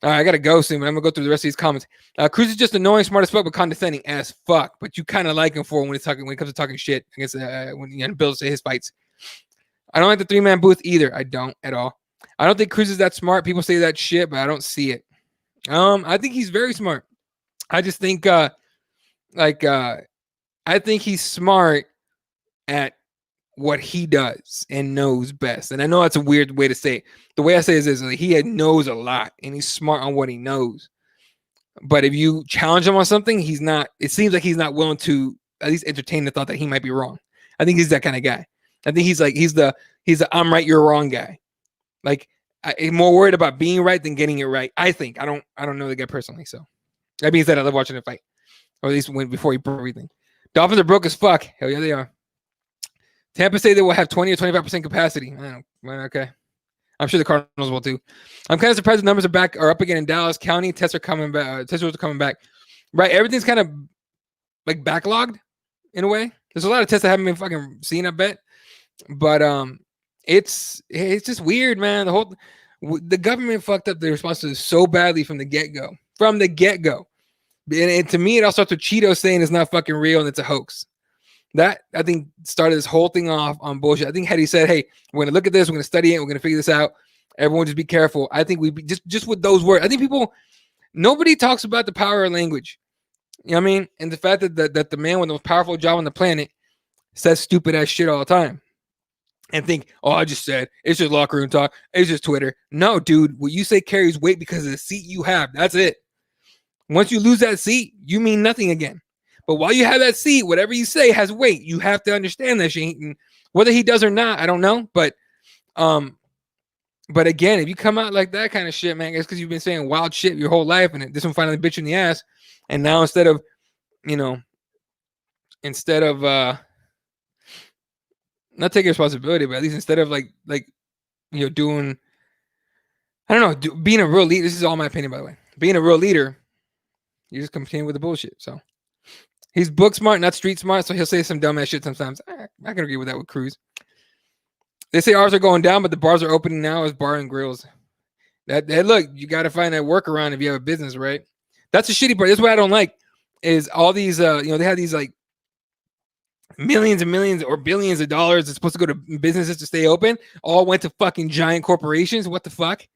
All right, I gotta go soon, but I'm gonna go through the rest of these comments. Cruz is just annoying, smart as fuck, but condescending as fuck. But you kind of like him for when it comes to talking shit against when Bill say his fights. I don't like the 3-man booth either. I don't at all. I don't think Cruz is that smart. People say that shit, but I don't see it. I think he's very smart. I just think I think he's smart at what he does and knows best. And I know that's a weird way to say it. The way I say it is like he knows a lot and he's smart on what he knows. But if you challenge him on something, it seems like he's not willing to at least entertain the thought that he might be wrong. I think he's that kind of guy. I think he's the I'm right, you're wrong guy. Like, I'm more worried about being right than getting it right. I think. I don't know the guy personally. So that being said, I love watching him fight. Or at least before he broke everything. Dolphins are broke as fuck. Hell yeah, they are. Tampa say they will have 20 or 25% capacity. I don't know. Okay. I'm sure the Cardinals will too. I'm kind of surprised the numbers are up again in Dallas County. Tests are coming back. Test results are coming back. Right. Everything's kind of like backlogged in a way. There's a lot of tests that haven't been fucking seen, I bet. But it's just weird, man. The government fucked up the response to this so badly from the get-go. And to me, it all starts with Cheeto saying it's not fucking real and it's a hoax. That, I think, started this whole thing off on bullshit. I think had he said, hey, we're going to look at this, we're going to study it, we're going to figure this out, everyone just be careful. I think we just with those words. I think nobody talks about the power of language. You know what I mean? And the fact that the man with the most powerful job on the planet says stupid ass shit all the time. And think, oh, I just said, it's just locker room talk. It's just Twitter. No, dude, what you say carries weight because of the seat you have. That's it. Once you lose that seat, you mean nothing again. But while you have that seat, whatever you say has weight. You have to understand that shit. And whether he does or not, I don't know. But again, if you come out like that kind of shit, man, it's because you've been saying wild shit your whole life, and this one finally bit you in the ass. And now instead of not taking responsibility, but at least instead of doing, I don't know, being a real leader. This is all my opinion, by the way. Being a real leader, you just continue with the bullshit. So he's book smart, not street smart. So he'll say some dumb ass shit sometimes. I can agree with that with Cruz. They say ours are going down, but the bars are opening now as bar and grills. That look, you got to find that workaround if you have a business, right? That's the shitty part. That's what I don't like. is all these, they had these like millions and millions or billions of dollars that's supposed to go to businesses to stay open, all went to fucking giant corporations. What the fuck?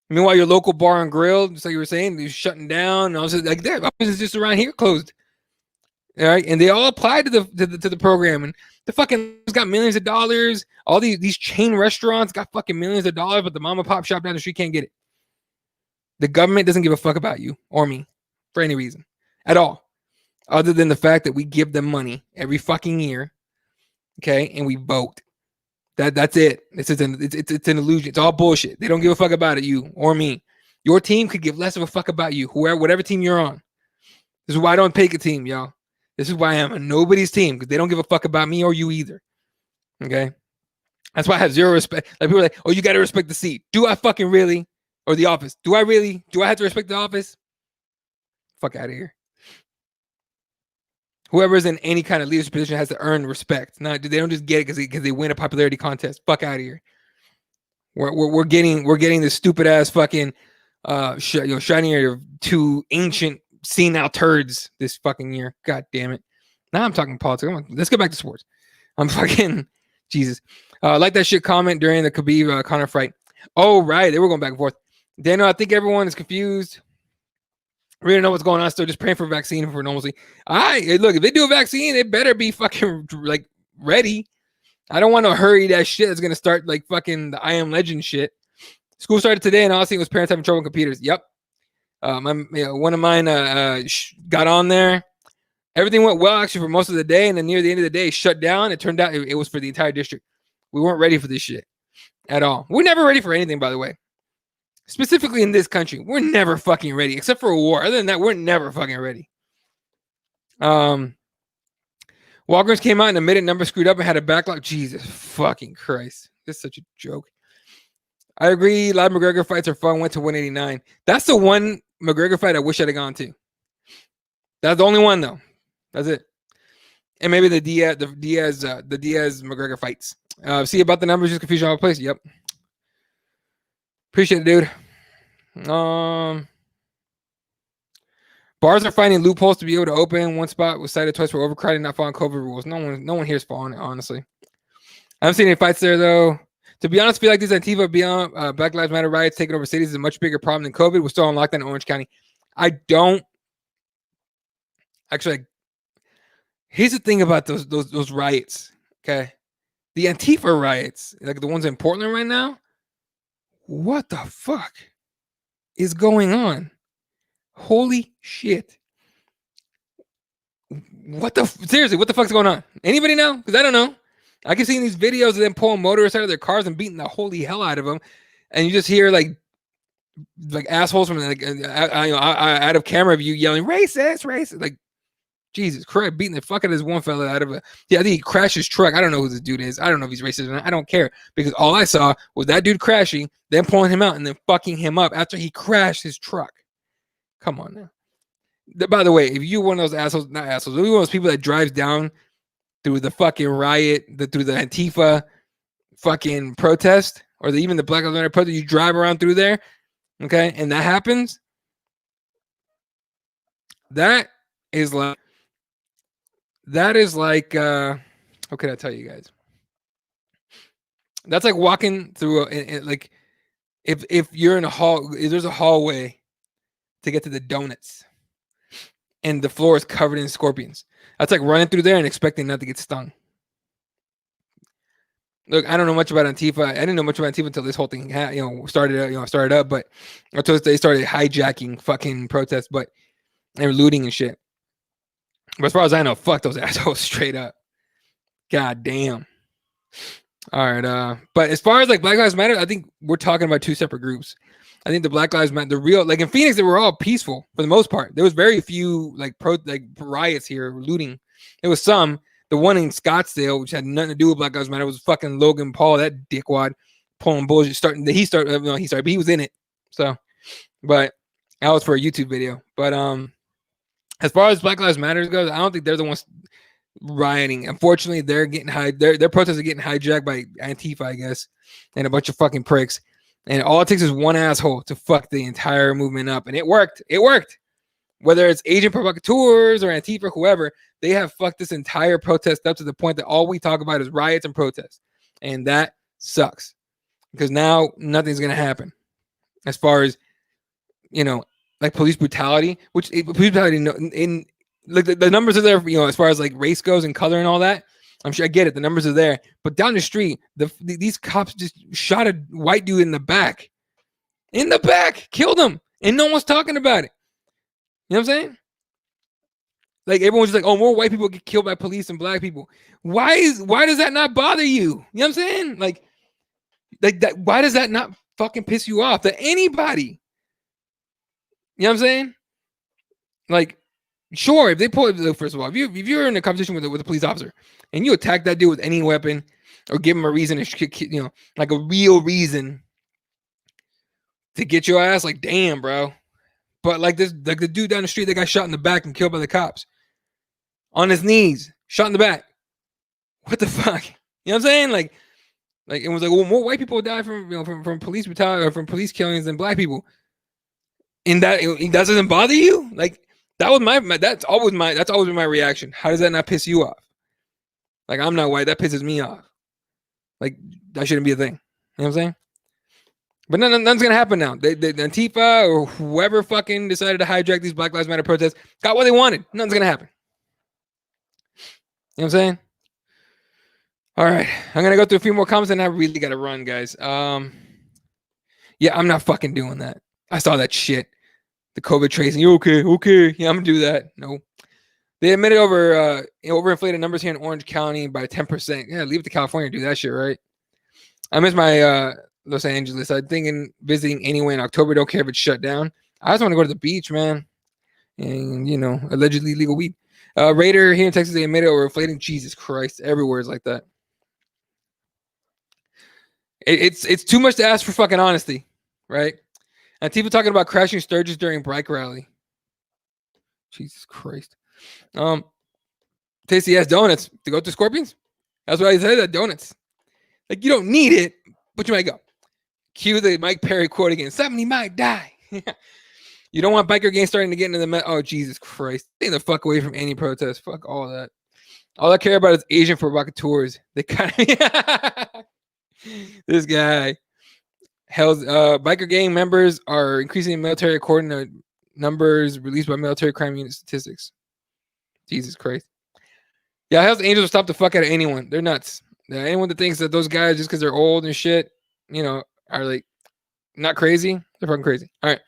Meanwhile, your local bar and grill, just like you were saying, they're shutting down. And also, like that business just around here closed. All right, and they all applied to the program, and the fucking got millions of dollars. All these chain restaurants got fucking millions of dollars, but the mom and pop shop down the street can't get it. The government doesn't give a fuck about you or me for any reason at all, other than the fact that we give them money every fucking year, okay, and we vote. That's it. It's an illusion. It's all bullshit. They don't give a fuck about it, you or me. Your team could give less of a fuck about you, whatever team you're on. This is why I don't pick a team, y'all. This is why I'm on nobody's team, because they don't give a fuck about me or you either. Okay? That's why I have zero respect. Like people are like, oh, you got to respect the seat. Do I fucking really? Or the office. Do I really? Do I have to respect the office? Fuck out of here. Whoever's in any kind of leadership position has to earn respect. They don't just get it because they win a popularity contest. Fuck out of here. We're getting this stupid ass fucking shining of two ancient senile turds this fucking year. God damn it. Now I'm talking politics. Let's get back to sports. I'm fucking Jesus. Like that shit comment during the Khabib Conor fight. Oh right, they were going back and forth. Daniel, I think everyone is confused. We don't know what's going on. Still just praying for a vaccine for normalcy. Look, if they do a vaccine, they better be fucking like ready. I don't want to hurry that shit that's gonna start like fucking the I Am Legend shit. School started today, and all I see was parents having trouble with computers. Yep. One of mine got on there. Everything went well actually for most of the day, and then near the end of the day, shut down. It turned out it was for the entire district. We weren't ready for this shit at all. We're never ready for anything, by the way. Specifically in this country, we're never fucking ready, except for a war. Other than that, we're never fucking ready. Walgreens came out and admitted number screwed up and had a backlog. Jesus fucking Christ. This is such a joke. I agree. Live McGregor fights are fun. Went to 189. That's the one McGregor fight I wish I'd have gone to. That's the only one, though. That's it. And maybe the Diaz McGregor fights. See about the numbers, just confusion all over the place. Yep. Appreciate it, dude. Bars are finding loopholes to be able to open. One spot was cited twice for overcrowding, not following COVID rules. No one here is following it, honestly. I haven't seen any fights there, though. To be honest, I feel like these Antifa beyond Black Lives Matter riots taking over cities is a much bigger problem than COVID. We're still on lockdown in Orange County. I don't actually. Here's the thing about those riots. Okay, the Antifa riots, like the ones in Portland right now. What the fuck is going on? Holy shit! Seriously, what the fuck's going on? Anybody know? Because I don't know. I keep seeing these videos of them pulling motorists out of their cars and beating the holy hell out of them, and you just hear like assholes from out of camera view yelling racist, like Jesus Christ, beating the fuck out of this one fella out of I think he crashed his truck. I don't know who this dude is. I don't know if he's racist or not. I don't care, because all I saw was that dude crashing, then pulling him out, and then fucking him up after he crashed his truck. Come on now. By the way, if you one of those assholes, not assholes, if you're one of those people that drives down through the fucking riot, through the Antifa fucking protest, or even the Black Lives Matter protest, you drive around through there, okay, and that happens, that is like how can I tell you guys? That's like walking through like if you're in a hall, if there's a hallway to get to the donuts and the floor is covered in scorpions. That's like running through there and expecting not to get stung. Look, I don't know much about Antifa. I didn't know much about Antifa until this whole thing started up, but until they started hijacking fucking protests, but they were looting and shit. But as far as I know, fuck those assholes straight up. God damn. All right. But as far as like Black Lives Matter, I think we're talking about two separate groups. I think the Black Lives Matter, the real, like in Phoenix, they were all peaceful for the most part. There was very few like riots here, looting. There was some. The one in Scottsdale, which had nothing to do with Black Lives Matter, was fucking Logan Paul, that dickwad, pulling bullshit. But he was in it. So, but that was for a YouTube video. But as far as Black Lives Matter goes, I don't think they're the ones rioting. Unfortunately, they're getting their protests are getting hijacked by Antifa, I guess, and a bunch of fucking pricks. And all it takes is one asshole to fuck the entire movement up, and it worked. It worked. whether it's agent provocateurs or Antifa, whoever, they have fucked this entire protest up to the point that all we talk about is riots and protests. And that sucks because now nothing's going to happen as far as, like police brutality, which police brutality in like the numbers are there, as far as like race goes and color and all that. I'm sure I get it. The numbers are there. But down the street, these cops just shot a white dude in the back. Killed him. And no one's talking about it. You know what I'm saying? Like everyone's just like, oh, more white people get killed by police than black people. Why does that not bother you? You know what I'm saying? Like that. Why does that not fucking piss you off? That anybody. You know what I'm saying? Like, sure, if they pull it, first of all, if you're in a competition with a police officer and you attack that dude with any weapon or give him a reason to, like a real reason to get your ass, like, damn, bro. But like the dude down the street that got shot in the back and killed by the cops on his knees, shot in the back. What the fuck? You know what I'm saying? Like it was like, well, more white people die from police brutality or from police killings than black people. And that doesn't bother you? Like that's always been my reaction. How does that not piss you off? Like, I'm not white, that pisses me off. Like, that shouldn't be a thing. You know what I'm saying? But nothing's gonna happen now. The Antifa or whoever fucking decided to hijack these Black Lives Matter protests got what they wanted. Nothing's gonna happen. You know what I'm saying? All right, I'm gonna go through a few more comments and I really gotta run, guys. Yeah, I'm not fucking doing that. I saw that shit. The COVID tracing. You okay? Yeah, I'm gonna do that. No. They admitted overinflated numbers here in Orange County by 10%. Yeah, leave it to California to do that shit, right? I miss my Los Angeles. I'm thinking visiting anyway in October. Don't care if it's shut down. I just want to go to the beach, man. And, allegedly legal weed. Raider here in Texas, they admitted overinflating. Jesus Christ. Everywhere is like that. It's too much to ask for fucking honesty, right? Antifa talking about crashing Sturgis during bike rally. Jesus Christ. Tasty ass donuts to go to Scorpions. That's why I said that, donuts. Like, you don't need it, but you might go. Cue the Mike Perry quote again. Somebody might die. You don't want biker gangs starting to get into the oh, Jesus Christ. Stay the fuck away from any protest. Fuck all that. All I care about is Asian provocateurs. They kind of this guy. Hell's biker gang members are increasing in military according to numbers released by military crime unit statistics. Jesus Christ. Yeah, Hell's Angels will stop the fuck out of anyone. They're nuts. Anyone that thinks that those guys, just because they're old and shit, are like not crazy, they're fucking crazy. All right.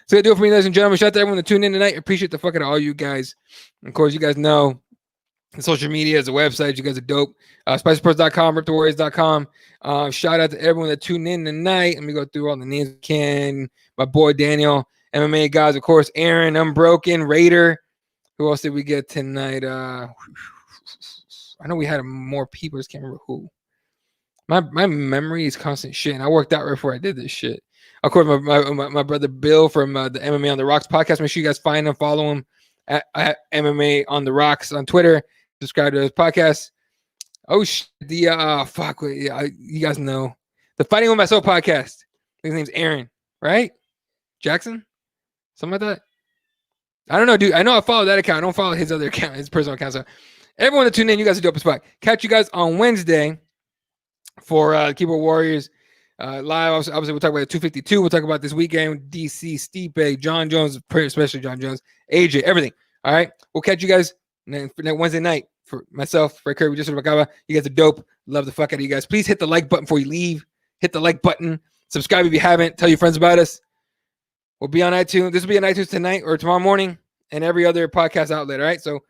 So that's do it for me, ladies and gentlemen. Shout out to everyone that tuned in tonight. Appreciate the fuck out of all you guys. Of course, you guys know the social media is a website. You guys are dope. SpicyPros.com, RipTheWarriors.com. Shout out to everyone that tuned in tonight. Let me go through all the names we can. My boy Daniel, MMA guys, of course, Aaron, Unbroken, Raider. Who else did we get tonight? I know we had more people. I just can't remember who. My memory is constant shit, and I worked out right before I did this shit. Of course, my brother Bill from the MMA on the Rocks podcast. Make sure you guys find him, follow him at MMA on the Rocks on Twitter. Subscribe to his podcast. Oh shit! Fuck! You guys know the Fighting with Myself podcast. His name's Aaron, right? Jackson, something like that. I don't know, dude. I know I follow that account. I don't follow his other account, his personal account. So everyone that tuned in, you guys are dope as fuck. Catch you guys on Wednesday for Keyboard Warriors live. Obviously, we'll talk about 252. We'll talk about this weekend. DC, Stipe, John Jones, especially John Jones, AJ, everything. All right. We'll catch you guys Wednesday night. For myself, for Kirby, just Bakava. You guys are dope. Love the fuck out of you guys. Please hit the like button before you leave. Hit the like button. Subscribe if you haven't. Tell your friends about us. We'll be on iTunes. This will be on iTunes tonight or tomorrow morning and every other podcast outlet. All right. So